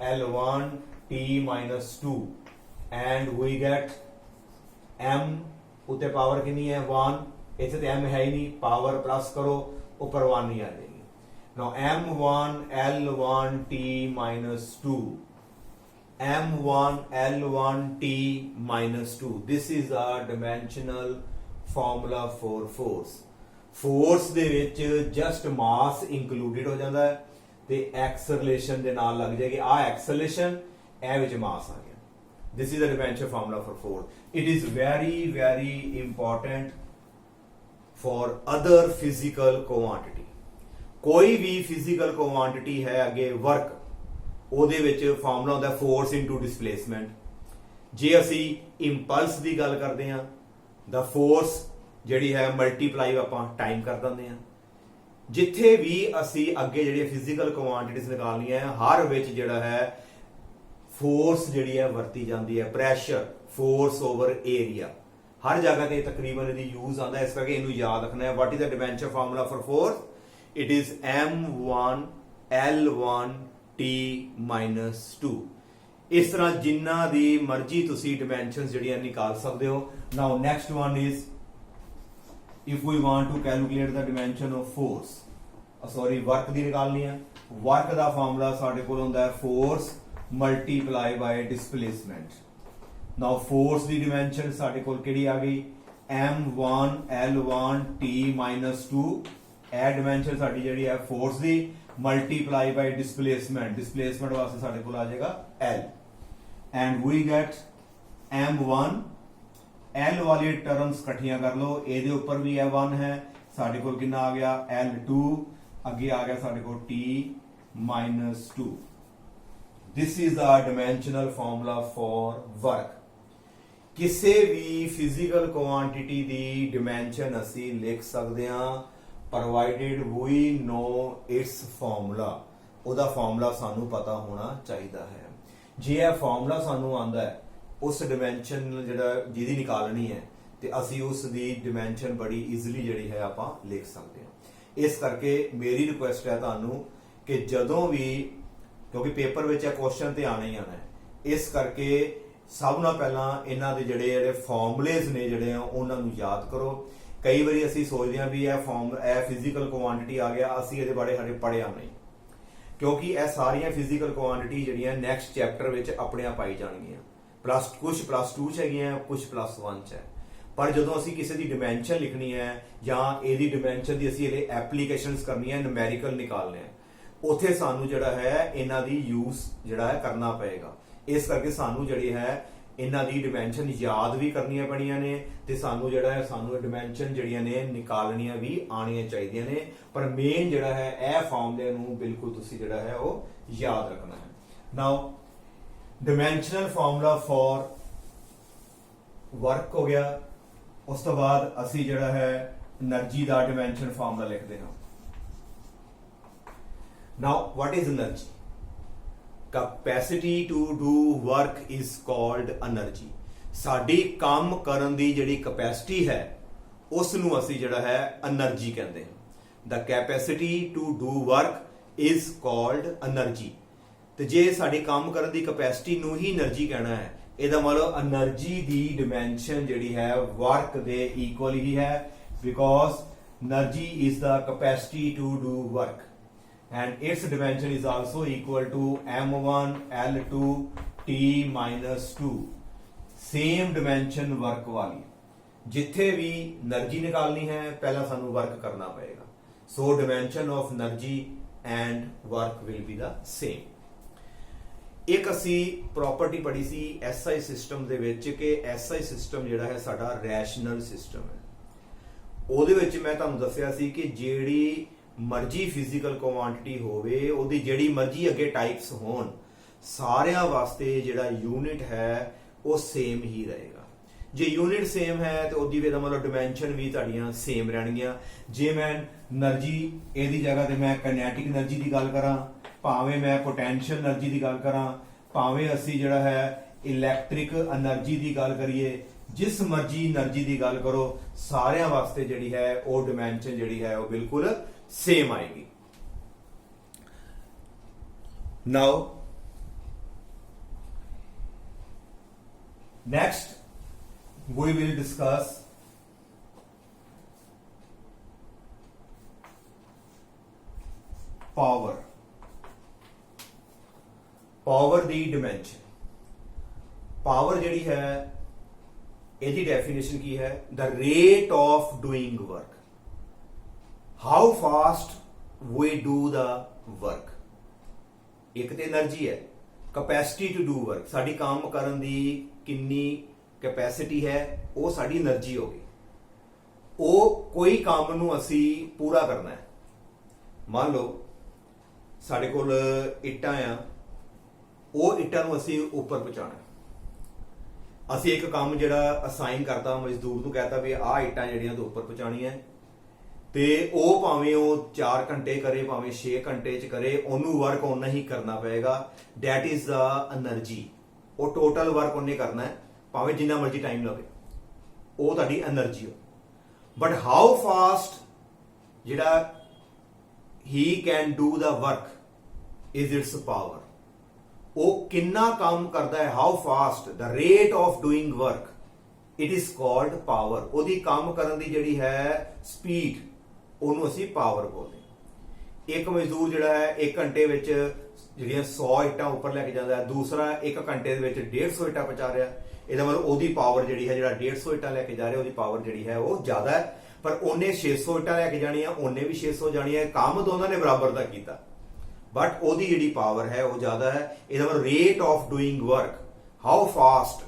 L1 t minus 2 and we get m ਉੱਤੇ ਪਾਵਰ ਕਿੰਨੀ ਹੈ 1, ਇੱਥੇ ਤੇ m ਹੈ ਹੀ ਨਹੀਂ, ਪਾਵਰ ਪਲੱਸ ਕਰੋ ਉੱਪਰ 1 ਨਹੀਂ ਆ ਜਾਏਗੀ। now m1 L1 t minus 2 m1 L1 t minus 2 this is a dimensional formula for force। Force ਦੇ ਵਿੱਚ ਜਸਟ ਮਾਸ ਇਨਕਲੂਡਡ ਹੋ ਜਾਂਦਾ ਹੈ ਤੇ ਐਕਸਲਰੇਸ਼ਨ ਦੇ ਨਾਲ ਲੱਗ ਜਾਏਗੀ ਆ ਐਕਸਲਰੇਸ਼ਨ, ਇਹ ਵਿੱਚ ਮਾਸ ਆ ਗਿਆ। This is the dimension formula for force. It is very very important for other physical quantity. ਕੋਈ ਵੀ ਫਿਜ਼ੀਕਲ ਕੁਆਂਟੀਟੀ ਹੈ ਅੱਗੇ ਵਰਕ, ਉਹਦੇ ਵਿੱਚ ਫਾਰਮੂਲਾ ਹੁੰਦਾ ਫੋਰਸ ਇਨਟੂ ਡਿਸਪਲੇਸਮੈਂਟ। ਜੇ ਅਸੀਂ ਇੰਪਲਸ ਦੀ ਗੱਲ ਕਰਦੇ ਹਾਂ ਦਾ ਫੋਰਸ ਜਿਹੜੀ ਹੈ ਮਲਟੀਪਲਾਈ ਆਪਾਂ ਟਾਈਮ ਕਰ ਦਿੰਦੇ ਆ। ਜਿੱਥੇ ਵੀ ਅਸੀਂ ਅੱਗੇ ਜਿਹੜੀਆਂ ਫਿਜ਼ੀਕਲ ਕੁਆਂਟੀਟੀਜ਼ ਨਿਕਾਲਣੀਆਂ ਹੈ ਹਰ ਵਿੱਚ ਜਿਹੜਾ ਹੈ ਫੋਰਸ ਜਿਹੜੀ ਹੈ ਵਰਤੀ ਜਾਂਦੀ ਹੈ। ਪ੍ਰੈਸ਼ਰ, ਫੋਰਸ ਓਵਰ ਏਰੀਆ, ਹਰ ਜਗ੍ਹਾ ਤੇ ਤਕਰੀਬਨ ਇਹਦੀ ਯੂਜ਼ ਆਉਂਦਾ। ਇਸ ਕਰਕੇ ਇਹਨੂੰ ਯਾਦ ਰੱਖਣਾ ਹੈ। What is the dimension formula for force? It is m1 L1 t minus 2। ਇਸ ਤਰ੍ਹਾਂ ਜਿੰਨਾ ਦੀ ਮਰਜ਼ੀ ਤੁਸੀਂ ਡਿਮੈਂਸ਼ਨਸ ਜਿਹੜੀਆਂ ਨਿਕਾਲ ਸਕਦੇ ਹੋ। Now next one is if we want to calculate the dimension of force, work ਦੀ ਨਿਕਾਲਣੀ ਹੈ। work ਦਾ ਫਾਰਮੂਲਾ ਸਾਡੇ ਕੋਲ ਹੁੰਦਾ ਹੈ force multiply by displacement। now force the dimension ਸਾਡੇ ਕੋਲ ਕਿਹੜੀ ਆ ਗਈ m1 L1 t minus 2। ਇਹ dimension ਸਾਡੀ ਜਿਹੜੀ ਹੈ force the multiply by displacement ਵਾਸਤੇ ਸਾਡੇ ਕੋਲ ਆ ਜਾਏਗਾ L and we get m1 L ਵਾਲੀ ਟਰਮਸ ਇਕੱਠੀਆਂ ਕਰ ਲਓ। ਇਹਦੇ ਉੱਪਰ ਵੀ ਇਹ 1 ਹੈ, ਸਾਡੇ ਕੋਲ ਕਿੰਨਾ ਆ ਗਿਆ L2, ਅੱਗੇ ਆ ਗਿਆ ਸਾਡੇ ਕੋਲ t minus 2। this is the dimensional formula for work। ਕਿਸੇ ਵੀ ਫਿਜ਼ੀਕਲ ਕੁਆਂਟੀਟੀ ਦੀ ਡਿਮੈਂਸ਼ਨ ਅਸੀਂ ਲਿਖ ਸਕਦੇ ਹਾਂ provided we know its formula। ਉਹਦਾ ਫਾਰਮੂਲਾ ਸਾਨੂੰ ਪਤਾ ਹੋਣਾ ਚਾਹੀਦਾ ਹੈ। ਜੇ ਇਹ ਫਾਰਮੂਲਾ ਸਾਨੂੰ ਆਂਦਾ ਹੈ ਉਸ ਡਿਮੈਂਸ਼ਨ ਜਿਹੜਾ ਜਿਹਦੀ ਨਿਕਾਲਣੀ ਹੈ ਤੇ ਅਸੀਂ ਉਸ ਦੀ ਡਿਮੈਂਸ਼ਨ ਬੜੀ ਈਜ਼ੀਲੀ ਜਿਹੜੀ ਹੈ ਆਪਾਂ ਲਿਖ ਸਕਦੇ ਹਾਂ। ਇਸ ਕਰਕੇ ਮੇਰੀ ਰਿਕੁਐਸਟ ਹੈ ਤੁਹਾਨੂੰ ਕਿ ਜਦੋਂ ਵੀ, ਕਿਉਂਕਿ ਪੇਪਰ ਵਿੱਚ ਇਹ ਕੁਐਸਚਨ ਤੇ ਆਣਾ ਹੀ ਆਣਾ ਹੈ, ਇਸ ਕਰਕੇ ਸਭ ਨਾਲ ਪਹਿਲਾਂ ਇਹਨਾਂ ਦੇ ਜਿਹੜੇ ਫਾਰਮੂਲੇਜ਼ ਨੇ ਜਿਹੜੇ ਆ ਉਹਨਾਂ ਨੂੰ ਯਾਦ ਕਰੋ। ਕਈ ਵਾਰੀ ਅਸੀਂ ਸੋਚਦੇ ਹਾਂ ਵੀ ਇਹ ਫਿਜ਼ੀਕਲ ਕੁਆਂਟੀਟੀ ਆ ਗਿਆ, ਅਸੀਂ ਇਹਦੇ ਬਾਰੇ ਹਜੇ ਪੜ੍ਹਿਆ ਨਹੀਂ, ਕਿਉਂਕਿ ਇਹ ਸਾਰੀਆਂ ਫਿਜ਼ੀਕਲ ਕੁਆਂਟੀਟੀ ਜਿਹੜੀਆਂ ਨੈਕਸਟ ਚੈਪਟਰ ਵਿੱਚ ਆਪਣੇ ਆਪ ਆਈ ਜਾਣਗੀਆਂ। ਕੁਝ ਪਲੱਸ 2 ਚ ਹੈਗੀਆਂ, ਕੁਝ ਪਲੱਸ 1 ਚ ਹੈ। ਪਰ ਜਦੋਂ ਅਸੀਂ ਕਿਸੇ ਦੀ ਡਿਮੈਂਸ਼ਨ ਲਿਖਣੀ ਹੈ ਜਾਂ ਇਹਦੀ ਡਿਮੈਂਸ਼ਨ ਦੀ ਅਸੀਂ ਇਹਦੇ ਐਪਲੀਕੇਸ਼ਨਸ ਕਰਨੀ ਹੈ, ਨਿਊਮੈਰੀਕਲ ਨਿਕਾਲਨੇ ਆ, ਉੱਥੇ ਸਾਨੂੰ ਜਿਹੜਾ ਹੈ ਇਹਨਾਂ ਦੀ ਯੂਜ਼ ਜਿਹੜਾ ਹੈ ਕਰਨਾ ਪਏਗਾ। ਇਸ ਕਰਕੇ ਸਾਨੂੰ ਜਿਹੜੀ ਹੈ ਇਹਨਾਂ ਦੀ ਡਿਮੈਂਸ਼ਨ ਯਾਦ ਵੀ ਕਰਨੀਆਂ ਪੈਣੀਆਂ ਨੇ ਤੇ ਸਾਨੂੰ ਜਿਹੜਾ ਹੈ ਸਾਨੂੰ ਡਿਮੈਂਸ਼ਨ ਜਿਹੜੀਆਂ ਨੇ ਨਿਕਾਲਣੀਆਂ ਵੀ ਆਉਣੀਆਂ ਚਾਹੀਦੀਆਂ ਨੇ। ਪਰ ਮੇਨ ਜਿਹੜਾ ਹੈ ਇਹ ਫਾਰਮੂਲੇ ਨੂੰ ਬਿਲਕੁਲ ਤੁਸੀਂ ਜਿਹੜਾ ਹੈ ਉਹ ਯਾਦ ਰੱਖਣਾ ਹੈ। ਨਾਓ ਡਿਮੈਂਸ਼ਨਲ ਫਾਰਮੂਲਾ ਫॉर ਵਰਕ ਹੋ ਗਿਆ। ਉਸ ਤੋਂ ਬਾਅਦ ਅਸੀਂ ਜਿਹੜਾ ਹੈ એનર્ਜੀ ਦਾ ਡਿਮੈਂਸ਼ਨ ਫਾਰਮੂਲਾ ਲਿਖਦੇ ਹਾਂ। Now what is energy? capacity to do work is called energy। ਸਾਡੀ ਕੰਮ ਕਰਨ ਦੀ ਜਿਹੜੀ ਕਪੈਸਿਟੀ ਹੈ ਉਸ ਨੂੰ ਅਸੀਂ ਜਿਹੜਾ ਹੈ એનર્ਜੀ ਕਹਿੰਦੇ ਹਾਂ। The capacity to do work is called energy. ਤੇ ਜੇ ਸਾਡੇ ਕੰਮ ਕਰਨ ਦੀ ਕਪੈਸਿਟੀ ਨੂੰ ਹੀ એનર્ਜੀ ਕਹਿਣਾ ਹੈ, ਇਹਦਾ ਮਤਲਬ એનર્ਜੀ ਦੀ ਡਿਮੈਂਸ਼ਨ ਜਿਹੜੀ ਹੈ ਵਰਕ ਦੇ ਇਕੁਅਲ ਹੀ ਹੈ, because energy is the capacity to do work and its dimension is also equal to m1 l2 t minus 2। same dimension work वाली, जिथे भी एनर्जी निकालनी है पहला सानू वर्क करना पड़ेगा। so dimension of energy and work will be the same। एक असी प्रॉपर्टी पढ़ी सी SI सिस्टम दे विच कि SI सिस्टम जिहड़ा है साडा रैशनल सिस्टम है। ਉਹਦੇ ਵਿੱਚ मैं ਤੁਹਾਨੂੰ ਦੱਸਿਆ ਸੀ कि ਜਿਹੜੀ ਮਰਜ਼ੀ ਫਿਜ਼ੀਕਲ ਕੁਆਂਟੀਟੀ ਹੋਵੇ, ਉਹਦੀ ਜਿਹੜੀ ਮਰਜ਼ੀ ਅੱਗੇ ਟਾਈਪਸ ਹੋਣ, ਸਾਰਿਆਂ ਵਾਸਤੇ ਜਿਹੜਾ ਯੂਨਿਟ ਹੈ ਉਹ ਸੇਮ ਹੀ ਰਹੇਗਾ। ਜੇ ਯੂਨਿਟ ਸੇਮ ਹੈ ਤੇ ਉਹਦੀ ਇਹਦਾ ਮਤਲਬ ਡਿਮੈਂਸ਼ਨ ਵੀ ਤੁਹਾਡੀਆਂ ਸੇਮ ਰਹਿਣਗੀਆਂ। ਜੇ ਮੈਂ એનર્ਜੀ ਇਹਦੀ ਜਗ੍ਹਾ ਤੇ ਮੈਂ ਕਾਈਨੈਟਿਕ એનર્ਜੀ ਦੀ ਗੱਲ ਕਰਾਂ, ਭਾਵੇਂ ਮੈਂ ਪੋਟੈਂਸ਼ੀਅਲ એનર્ਜੀ ਦੀ ਗੱਲ ਕਰਾਂ, ਭਾਵੇਂ ਅਸੀਂ ਜਿਹੜਾ ਹੈ ਇਲੈਕਟ੍ਰਿਕ એનર્ਜੀ ਦੀ ਗੱਲ ਕਰੀਏ, ਜਿਸ ਮਰਜ਼ੀ એનર્ਜੀ ਦੀ ਗੱਲ ਕਰੋ, ਸਾਰਿਆਂ ਵਾਸਤੇ ਜਿਹੜੀ ਹੈ ਉਹ ਡਿਮੈਂਸ਼ਨ ਜਿਹੜੀ ਹੈ ਉਹ ਬਿਲਕੁਲ सेम आएगी। Now next we will discuss power। Power the dimension, power ਜਿਹੜੀ ਹੈ ਇਹਦੀ डेफिनेशन ਕੀ है? The rate of doing work, how fast we do the work। एक तो एनर्जी है, कैपेसिटी टू डू वर्क, साडी काम करन दी किन्नी कैपेसिटी है वो साडी एनर्जी होगी। वो कोई काम नू असी पूरा करना है, मान लो साडे कोल इट्टां आ, वो इट्टां नू असी ऊपर पहुंचाना, असी एक काम जिहड़ा असाइन करता मजदूर नू कहता भी आ इट्टां जिहड़ियां तूं ऊपर पहुंचानी है, ਤੇ ਉਹ ਭਾਵੇਂ ਉਹ 4 ਘੰਟੇ ਕਰੇ ਭਾਵੇਂ 6 ਘੰਟੇ ਚ ਕਰੇ, ਉਹਨੂੰ ਵਰਕ ਓਨਾ ਹੀ ਕਰਨਾ ਪਏਗਾ। That is the energy. ਉਹ ਟੋਟਲ ਵਰਕ ਉਹਨੇ ਕਰਨਾ ਹੈ ਭਾਵੇਂ ਜਿੰਨਾ ਮਰਜ਼ੀ ਟਾਈਮ ਲਵੇ, ਉਹ ਤੁਹਾਡੀ એનર્ਜੀ ਹੋ। ਬਟ ਹਾਊ ਫਾਸਟ ਜਿਹੜਾ ਹੀ can do the work is it's power. ਉਹ ਕਿੰਨਾ ਕੰਮ ਕਰਦਾ ਹੈ, how fast, the rate of doing work, it is called power. ਉਹਦੀ ਕੰਮ ਕਰਨ ਦੀ ਜਿਹੜੀ ਹੈ ਸਪੀਡ, ਉਹਨੂੰ ਅਸੀਂ ਪਾਵਰ ਬੋਲਦੇ ਹਾਂ। ਇੱਕ ਮਜ਼ਦੂਰ ਜਿਹੜਾ ਹੈ 1 ਘੰਟੇ ਵਿੱਚ ਜਿਹੜੀਆਂ 100 ਇੱਟਾਂ ਉੱਪਰ ਲੈ ਕੇ ਜਾਂਦਾ ਹੈ, ਦੂਸਰਾ 1 ਘੰਟੇ ਦੇ ਵਿੱਚ 150 ਇੱਟਾਂ ਪਹੁੰਚਾ ਰਿਹਾ। ਇਹਦਾ ਮਤਲਬ ਉਹਦੀ ਪਾਵਰ ਜਿਹੜੀ ਹੈ, ਜਿਹੜਾ 150 ਇੱਟਾਂ ਲੈ ਕੇ ਜਾ ਰਿਹਾ, ਉਹਦੀ ਪਾਵਰ ਜਿਹੜੀ ਹੈ ਉਹ ਜ਼ਿਆਦਾ ਹੈ। ਪਰ ਉਹਨੇ 600 ਇੱਟਾਂ ਲੈ ਕੇ ਜਾਣੀਆਂ, ਉਹਨੇ ਵੀ 600 ਜਾਣੀਆਂ, ਕੰਮ ਦੋਨਾਂ ਨੇ ਬਰਾਬਰ ਦਾ ਕੀਤਾ, ਬਟ ਉਹਦੀ ਜਿਹੜੀ ਪਾਵਰ ਹੈ ਉਹ ਜ਼ਿਆਦਾ ਹੈ। ਇਹਦਾ ਮਤਲਬ rate of doing work, how fast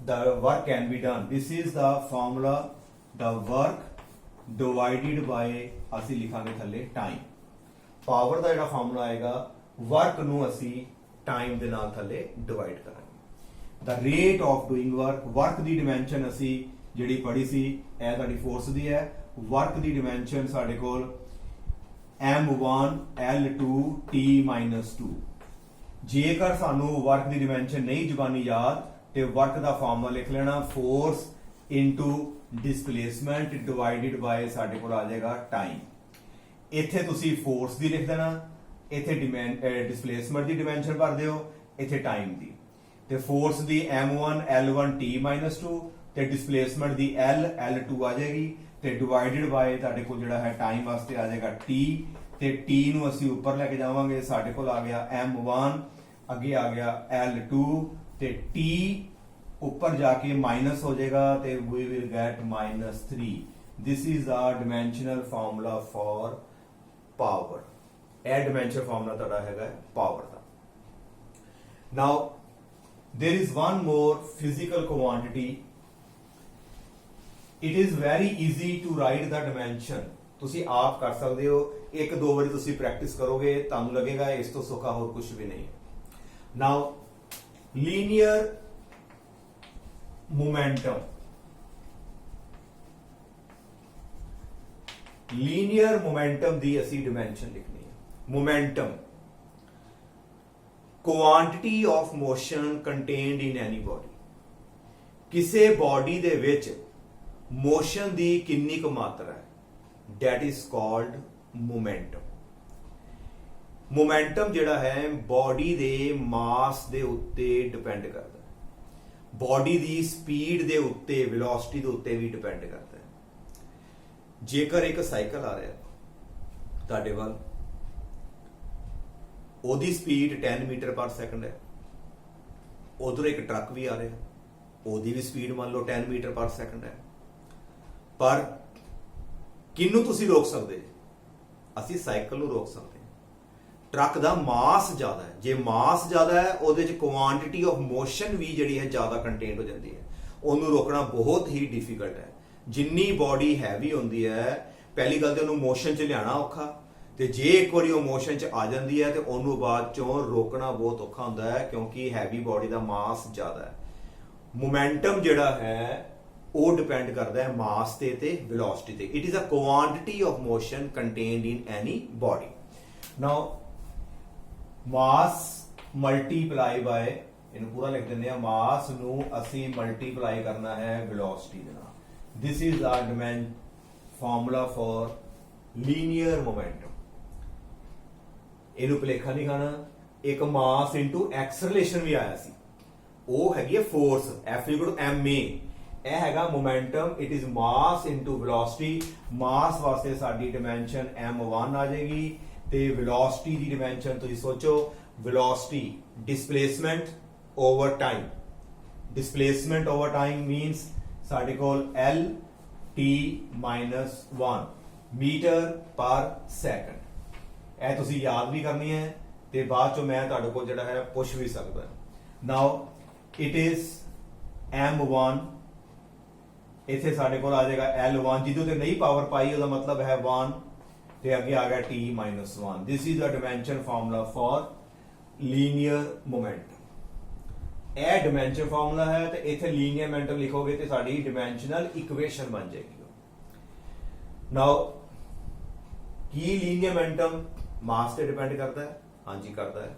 the work can be done। this is the formula, the work divided by ਅਸੀਂ ਲਿਖਾਂਗੇ ਥੱਲੇ time। ਪਾਵਰ ਦਾ ਜਿਹੜਾ ਫਾਰਮੂਲਾ ਆਏਗਾ, ਵਰਕ ਨੂੰ ਅਸੀਂ ਟਾਈਮ ਦੇ ਨਾਲ ਥੱਲੇ ਡਿਵਾਈਡ ਕਰਾਂਗੇ। the rate of doing work, work ਦੀ ਡਿਮੈਂਸ਼ਨ ਅਸੀਂ ਜਿਹੜੀ ਪੜ੍ਹੀ ਸੀ, ਇਹ ਤੁਹਾਡੀ ਫੋਰਸ ਦੀ ਹੈ। ਵਰਕ ਦੀ ਡਿਮੈਂਸ਼ਨ ਸਾਡੇ ਕੋਲ m1 l2 t minus 2। ਜੇਕਰ ਸਾਨੂੰ ਵਰਕ ਦੀ ਡਿਮੈਂਸ਼ਨ ਨਹੀਂ ਜ਼ੁਬਾਨੀ ਯਾਦ ਤੇ ਵਰਕ ਦਾ ਫਾਰਮੂਲਾ ਲਿਖ ਲੈਣਾ, ਫੋਰਸ ਇਨਟੂ ਡਿਸਪਲੇਸਮੈਂਟ ਡਿਵਾਈਡਡ ਬਾय ਸਾਡੇ ਕੋਲ ਆ ਜਾਏਗਾ ਟਾਈਮ। ਇੱਥੇ ਤੁਸੀਂ ਫੋਰਸ ਦੀ ਲਿਖ ਦੇਣਾ, ਇੱਥੇ ਡਿਸਪਲੇਸਮੈਂਟ ਦੀ ਡਿਮੈਂਸ਼ਨ ਭਰ ਦਿਓ, ਇੱਥੇ ਟਾਈਮ ਦੀ। ਤੇ ਫੋਰਸ ਦੀ m1 l1 t minus 2 ਤੇ ਡਿਸਪਲੇਸਮੈਂਟ ਦੀ l2 ਆ ਜਾਏਗੀ, ਤੇ ਡਿਵਾਈਡਡ ਬਾय ਤੁਹਾਡੇ ਕੋਲ ਜਿਹੜਾ ਹੈ ਟਾਈਮ ਵਾਸਤੇ ਆ ਜਾਏਗਾ t, ਤੇ t ਨੂੰ ਅਸੀਂ ਉੱਪਰ ਲੈ ਕੇ ਜਾਵਾਂਗੇ, ਸਾਡੇ ਕੋਲ ਆ ਗਿਆ m1, ਅੱਗੇ ਆ ਗਿਆ l2, ਤੇ t ਉੱਪਰ ਜਾ ਕੇ ਮਾਈਨਸ ਹੋ ਜਾਏਗਾ ਤੇ we will get -3। this is the dimensional formula for power। ਇਹ dimensional formula ਤੁਹਾਡਾ ਹੈਗਾ power the. now there is one more physical quantity, it is very easy to write the dimension। ਤੁਸੀਂ ਆਪ ਕਰ ਸਕਦੇ ਹੋ, 1-2 ਵਾਰੀ ਤੁਸੀਂ ਪ੍ਰੈਕਟਿਸ ਕਰੋਗੇ ਤੁਹਾਨੂੰ ਲੱਗੇਗਾ ਇਸ ਤੋਂ ਸੌਖਾ ਹੋਰ ਕੁਝ ਵੀ ਨਹੀਂ। now linear momentum, linear momentum ਦੀ ਅਸੀਂ ਡਿਮੈਂਸ਼ਨ ਲਿਖਣੀ ਹੈ। Momentum, quantity of motion contained in any body, ਕਿਸੇ ਬੋਡੀ ਦੇ ਵਿੱਚ ਮੋਸ਼ਨ ਦੀ ਕਿੰਨੀ ਕੁ ਮਾਤਰਾ ਹੈ, that is called momentum. Momentum जिहड़ा है बॉडी दे मास दे उत्ते डिपेंड करता है, बॉडी दी स्पीड दे उत्ते, वेलोसिटी दे उत्ते भी डिपेंड करता है। जेकर एक साइकिल आ रहा तुहाडे वल, ओदी स्पीड 10 मीटर पर सैकेंड है, उधर एक ट्रक भी आ रहा, ओदी भी स्पीड मान लो 10 मीटर पर सैकेंड है, पर किन्नू तुसी रोक सकते जे? असी साइकिल नू रोक सकते। ट्रक का मास ज्यादा है, जे मास ज्यादा है उहदे च क्वांटिटी ऑफ मोशन भी जिहड़ी है ज्यादा कंटेन हो जाती है, उन्होंने रोकना बहुत ही डिफिकल्ट है। जिन्नी बॉडी हैवी होंदी है, पहली गल तो उन्होंने मोशन च लियाना औखा, ते जे एक बार वो मोशन च आ जाती है तो उन्होंने बाद चों रोकना बहुत औखा होंदा है, क्योंकि हैवी बॉडी का मास ज्यादा है। मोमेंटम जिहड़ा है वो डिपेंड करता है मास ते वेलोसिटी ते। It is a quantity of motion contained in any body. Now mass multiply by, इन्हें पूरा लिख देंगे, मास नू असी मल्टीप्लाई करना है वेलोसिटी दे नाल। दिस इज आवर डिमेंड फॉर्मूला फॉर लीनियर मोमेंटम। इन्हें भुलेखा नहीं खाना, एक मास इंटू एक्सलरेशन भी आया सी, वो हैगी force F equal to ma, यह हैगा momentum. It is mass into velocity. Mass वास्ते साडी डिमेंशन m1 आ जाएगी, ते वेलोसिटी दी डिमेंशन तुसीं सोचो, velocity displacement over time, displacement over time मीनस साडे कोल L T -1 मीटर पर सैकेंड। यह तुसीं याद भी करनी है, ते बाद चो मैं तुहाडे कोल जिहड़ा है पुछ भी सकदा। नाउ इट इज m1, इत्थे साडे कोल आ जाएगा L1, जिदों ते नहीं पावर पाई उसका मतलब है 1, ते अगे आ गया T -1। This is the dimension formula for linear momentum. यह डिमेंशन फॉर्मूला है, तो इत्थे लीनियर मोमेंटम लिखोगे तो साडी डिमेंशनल इक्वेशन बन जाएगी। नाउ की लीनियर मोमेंटम मास पे डिपेंड करता है? हाँ जी करता है।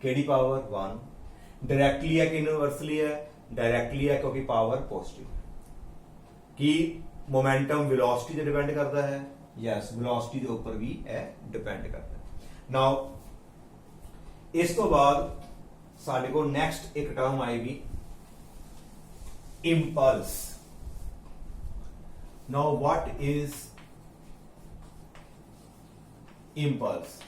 केड़ी पावर? 1। डायरेक्टली है कि इनवर्सली है? डायरेक्टली है, क्योंकि पावर पॉजिटिव है। कि मोमेंटम वेलोसिटी पे डिपेंड करता है? यस, वेलोसिटी के ऊपर भी डिपेंड करता है। नाउ इस तो बाद साडे को नेक्स्ट एक टर्म आएगी impulse. Now what is impulse?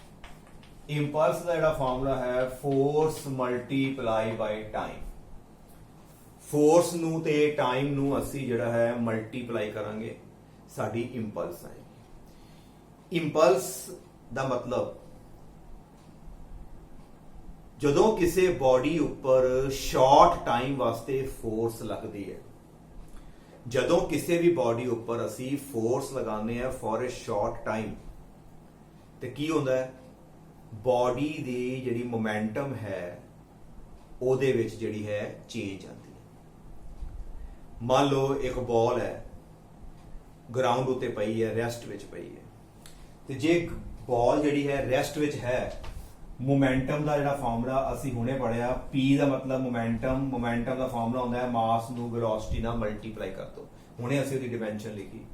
Impulse का जिहड़ा फॉर्मूला है force multiply by time. Force नू ते टाइम नू असी जिहड़ा है मल्टीप्लाई करांगे, साडी इंपल्स आएगी। इंपल्स दा मतलब जदों किसी बॉडी उपर शॉर्ट टाइम वास्ते फोर्स लगती है, जदों किसी भी बॉडी उपर असी फोर्स लगाने हैं फॉर ए शॉर्ट टाइम, तो की होंदा है? बॉडी दी जिहड़ी मोमेंटम है ओहदे विच जिहड़ी है चेंज आती है। मान लो एक बॉल है, ग्राउंड उत्ते पई है, रेस्ट विच पई है, तो जे बॉल जिहड़ी है रेस्ट विच है, मोमेंटम का जिहड़ा फॉर्मूला असी हुणे पढ़िया, P का मतलब मोमेंटम, मोमेंटम का फॉर्मूला होंदा है मास नू वेलोसिटी नाल मल्टीप्लाई कर दो। हुणे असी उसकी डिमेंशन लिखी।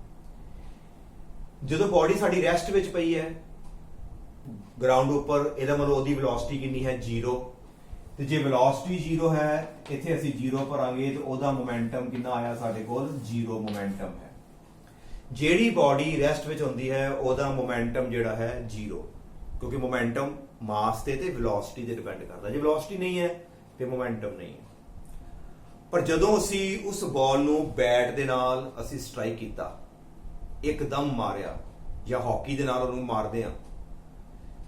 जदों बॉडी साडी रेस्ट विच पई है ग्राउंड उपर, इहदा मतलब ओहदी वेलोसिटी कितनी है? 0। तो जे वेलोसिटी 0 है, इत्थे असी 0 भरांगे, तो ओहदा मोमेंटम कितना आया साडे कोल? 0 मोमेंटम है। जेड़ी बॉडी रेस्ट विच होंदी है ओहदा मोमेंटम जिहड़ा है 0, क्योंकि मोमेंटम मास ते वेलोसिटी ते डिपेंड करता। जे वेलोसिटी नहीं है तो मोमेंटम नहीं है। पर जदों असी उस बॉल नू बैट दे नाल असी स्ट्राइक कीता, एकदम मारिया, या हॉकी दे नाल उहनूं मारदे आ,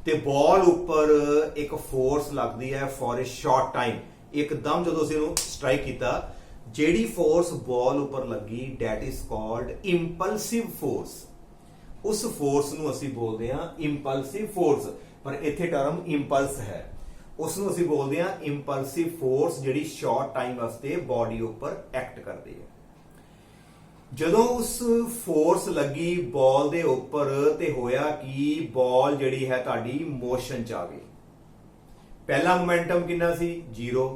ते बॉल उपर एक फोर्स लगदी है फॉर ए शॉर्ट टाइम। एकदम जदों असी उहनूं स्ट्राइक कीता, जेड़ी फोर्स बॉल उपर लगी that is called impulsive force. उस फोर्स नू असी बोलते हैं इंपल्सिव फोर्स, पर इत्थे टर्म इंपल्स है। उसनू असी बोलते हैं इंपल्सिव फोर्स, जिहड़ी शॉर्ट टाइम वास्ते बॉडी उपर एक्ट करती है। जदों उस फोर्स लगी बॉल दे उपर, ते होया कि बॉल जिहड़ी है तुहाडी मोशन च आ गई। पहला मोमेंटम कितना सी? 0।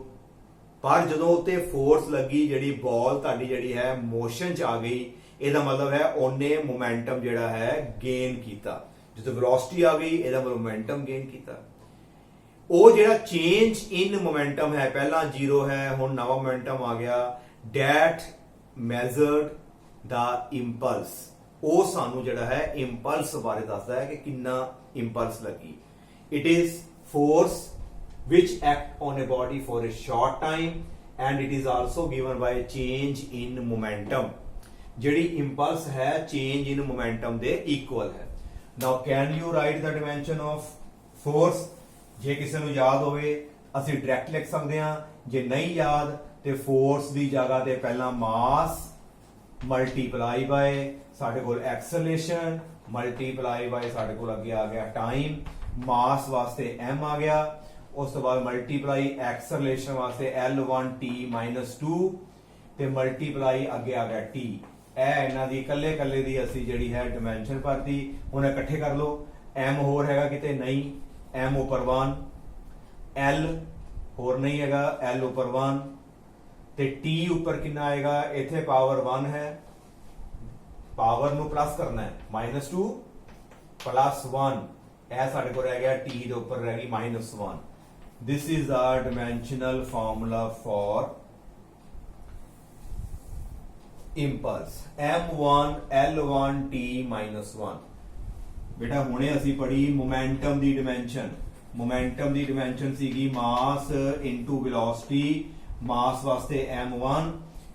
पर जदों उत्ते फोर्स लगी, जिहड़ी बॉल तुहाडी जिहड़ी है मोशन च आ गई, ਇਹਦਾ मतलब है ओने मोमेंटम जिहड़ा है गेन कीता। ਜਦੋਂ ਵੈਲੋਸਿਟੀ ਆ ਗਈ ਇਹਦਾ ਮੋਮੈਂਟਮ ਗੇਨ ਕੀਤਾ। ਉਹ ਜਿਹੜਾ ਚੇਂਜ ਇਨ ਮੋਮੈਂਟਮ ਹੈ, ਪਹਿਲਾਂ 0 ਹੈ ਹੁਣ ਨਵਾਂ ਮੋਮੈਂਟਮ ਆ ਗਿਆ, ਡੈਟ ਮੈਜ਼ਰਡ ਦਾ ਇੰਪਲਸ, ਉਹ ਸਾਨੂੰ ਜਿਹੜਾ ਹੈ ਇੰਪਲਸ ਬਾਰੇ ਦੱਸਦਾ ਹੈ ਕਿ ਕਿੰਨਾ ਇੰਪਲਸ ਲੱਗੀ। It is force which act on a body for a short time and it is also given by change in momentum। ਜਿਹੜੀ impulse ਹੈ change in momentum ਦੇ equal ਹੈ। now can you write the dimension of force? ਜੇ ਕਿਸੇ ਨੂੰ ਯਾਦ ਹੋਵੇ ਅਸੀਂ ਡਾਇਰੈਕਟ ਲਿਖ ਸਕਦੇ ਹਾਂ, ਜੇ ਨਹੀਂ ਯਾਦ ਤੇ ਫੋਰਸ ਦੀ ਜਗ੍ਹਾ ਤੇ ਪਹਿਲਾਂ ਮਾਸ ਮਲਟੀਪਲਾਈ ਬਾਏ ਸਾਡੇ ਕੋਲ ਐਕਸਲਰੇਸ਼ਨ ਮਲਟੀਪਲਾਈ ਬਾਏ ਸਾਡੇ ਕੋਲ ਅੱਗੇ ਆ ਗਿਆ ਟਾਈਮ, ਮਾਸ ਵਾਸਤੇ m ਆ ਗਿਆ, ਉਸ ਤੋਂ ਬਾਅਦ ਮਲਟੀਪਲਾਈ ਐਕਸਲਰੇਸ਼ਨ ਵਾਸਤੇ L1t-2 ਤੇ ਮਲਟੀਪਲਾਈ ਅੱਗੇ ਆ ਗਿਆ t। ਇਹ ਇਹਨਾਂ ਦੀ ਇਕੱਲੇ ਦੀ ਅਸੀਂ ਜਿਹੜੀ ਹੈ ਡਾਇਮੈਂਸ਼ਨ ਭਰਤੀ। ਹੁਣ ਇਕੱਠੇ ਕਰ ਲਓ, m ਹੋਰ ਹੈਗਾ ਕਿਤੇ ਨਹੀਂ, m ਉੱਪਰ 1, l ਹੋਰ ਨਹੀਂ ਹੈਗਾ, l ਉੱਪਰ 1 ਤੇ t ਉੱਪਰ ਕਿੰਨਾ ਆਏਗਾ, ਇੱਥੇ ਪਾਵਰ 1 ਹੈ, ਪਾਵਰ ਨੂੰ ਪਲੱਸ ਕਰਨਾ ਹੈ, -2 + 1, ਇਹ ਸਾਡੇ ਕੋਲ ਰਹਿ ਗਿਆ t ਦੇ ਉੱਪਰ ਰਹਿ ਗਈ -1। This is our dimensional formula for impulse m1 l1 t-1। बेटा ਹੁਣੇ ਅਸੀਂ ਪੜ੍ਹੀ ਮੋਮੈਂਟਮ ਦੀ ਡਾਇਮੈਂਸ਼ਨ। ਮੋਮੈਂਟਮ ਦੀ ਡਾਇਮੈਂਸ਼ਨ ਸੀਗੀ ਮਾਸ ਇਨਟੂ ਵੈਲੋਸਿਟੀ, ਮਾਸ ਵਾਸਤੇ m1,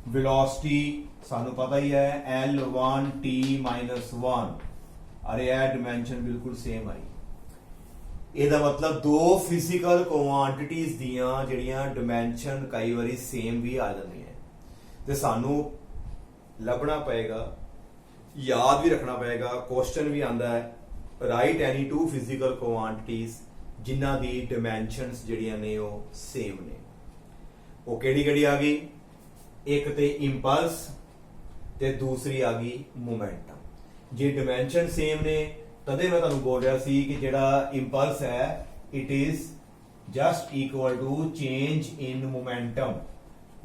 ਵੈਲੋਸਿਟੀ ਸਾਨੂੰ ਪਤਾ ਹੀ ਹੈ l1 t-1। ਅਰੇ ਇਹ ਡਾਇਮੈਂਸ਼ਨ ਬਿਲਕੁਲ ਸੇਮ ਆਈ। ਇਹਦਾ ਮਤਲਬ ਦੋ ਫਿਜ਼ੀਕਲ ਕੁਆਂਟੀਟੀਜ਼ ਦੀਆਂ ਜਿਹੜੀਆਂ ਡਾਇਮੈਂਸ਼ਨ ਕਈ ਵਾਰੀ ਸੇਮ ਵੀ ਆ ਜਾਂਦੀਆਂ ਤੇ ਸਾਨੂੰ ਲੱਭਣਾ ਪਏਗਾ, ਯਾਦ ਵੀ ਰੱਖਣਾ ਪਏਗਾ। ਕੁਐਸਚਨ ਵੀ ਆਂਦਾ ਹੈ, write any two physical quantities ਜਿਨ੍ਹਾਂ ਦੀ ਡਾਇਮੈਂਸ਼ਨਸ ਜਿਹੜੀਆਂ ਨੇ ਉਹ ਸੇਮ ਨੇ। ਉਹ ਕਿਹੜੀ ਆ ਗਈ, ਇੱਕ ਤੇ ਇੰਪਲਸ ਤੇ ਦੂਸਰੀ ਆ ਗਈ ਮੋਮੈਂਟਮ। ਜੇ ਡਾਇਮੈਂਸ਼ਨ ਸੇਮ ਨੇ ਤਦੇ ਮੈਂ ਤੁਹਾਨੂੰ ਬੋਲ ਰਿਹਾ ਸੀ ਕਿ ਜਿਹੜਾ ਇੰਪਲਸ ਹੈ it is just equal to change in momentum.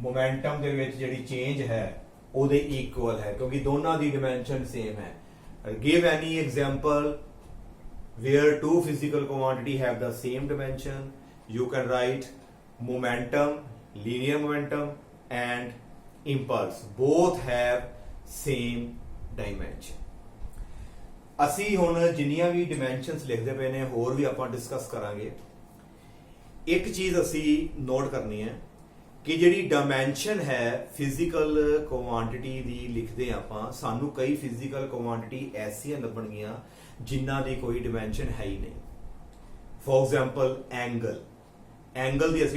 Momentum ਦੇ ਵਿੱਚ ਜਿਹੜੀ ਚੇਂਜ ਹੈ ਉਹਦੇ ਇਕੁਅਲ ਹੈ ਕਿਉਂਕਿ ਦੋਨਾਂ ਦੀ ਡਾਇਮੈਂਸ਼ਨ ਸੇਮ ਹੈ। Give any example where two physical quantity have the same dimension, you can write momentum, linear momentum and impulse both have same dimension। ਅਸੀਂ ਹੁਣ ਜਿੰਨੀਆਂ ਵੀ ਡਾਇਮੈਂਸ਼ਨਸ ਲਿਖਦੇ ਪਏ ਨੇ ਹੋਰ ਵੀ ਆਪਾਂ ਡਿਸਕਸ ਕਰਾਂਗੇ। ਇੱਕ ਚੀਜ਼ ਅਸੀਂ ਨੋਟ ਕਰਨੀ ਹੈ ਕਿ ਜਿਹੜੀ ਡਾਇਮੈਂਸ਼ਨ ਹੈ ਫਿਜ਼ੀਕਲ ਕੁਆਂਟੀਟੀ ਦੀ ਲਿਖਦੇ ਆਪਾਂ, ਸਾਨੂੰ ਕਈ ਫਿਜ਼ੀਕਲ ਕੁਆਂਟੀਟੀ ਐਸੀਆਂ ਲੱਭਣਗੀਆਂ ਜਿਨ੍ਹਾਂ ਦੀ ਕੋਈ ਡਾਇਮੈਂਸ਼ਨ ਹੈ ਹੀ ਨਹੀਂ। For example angle the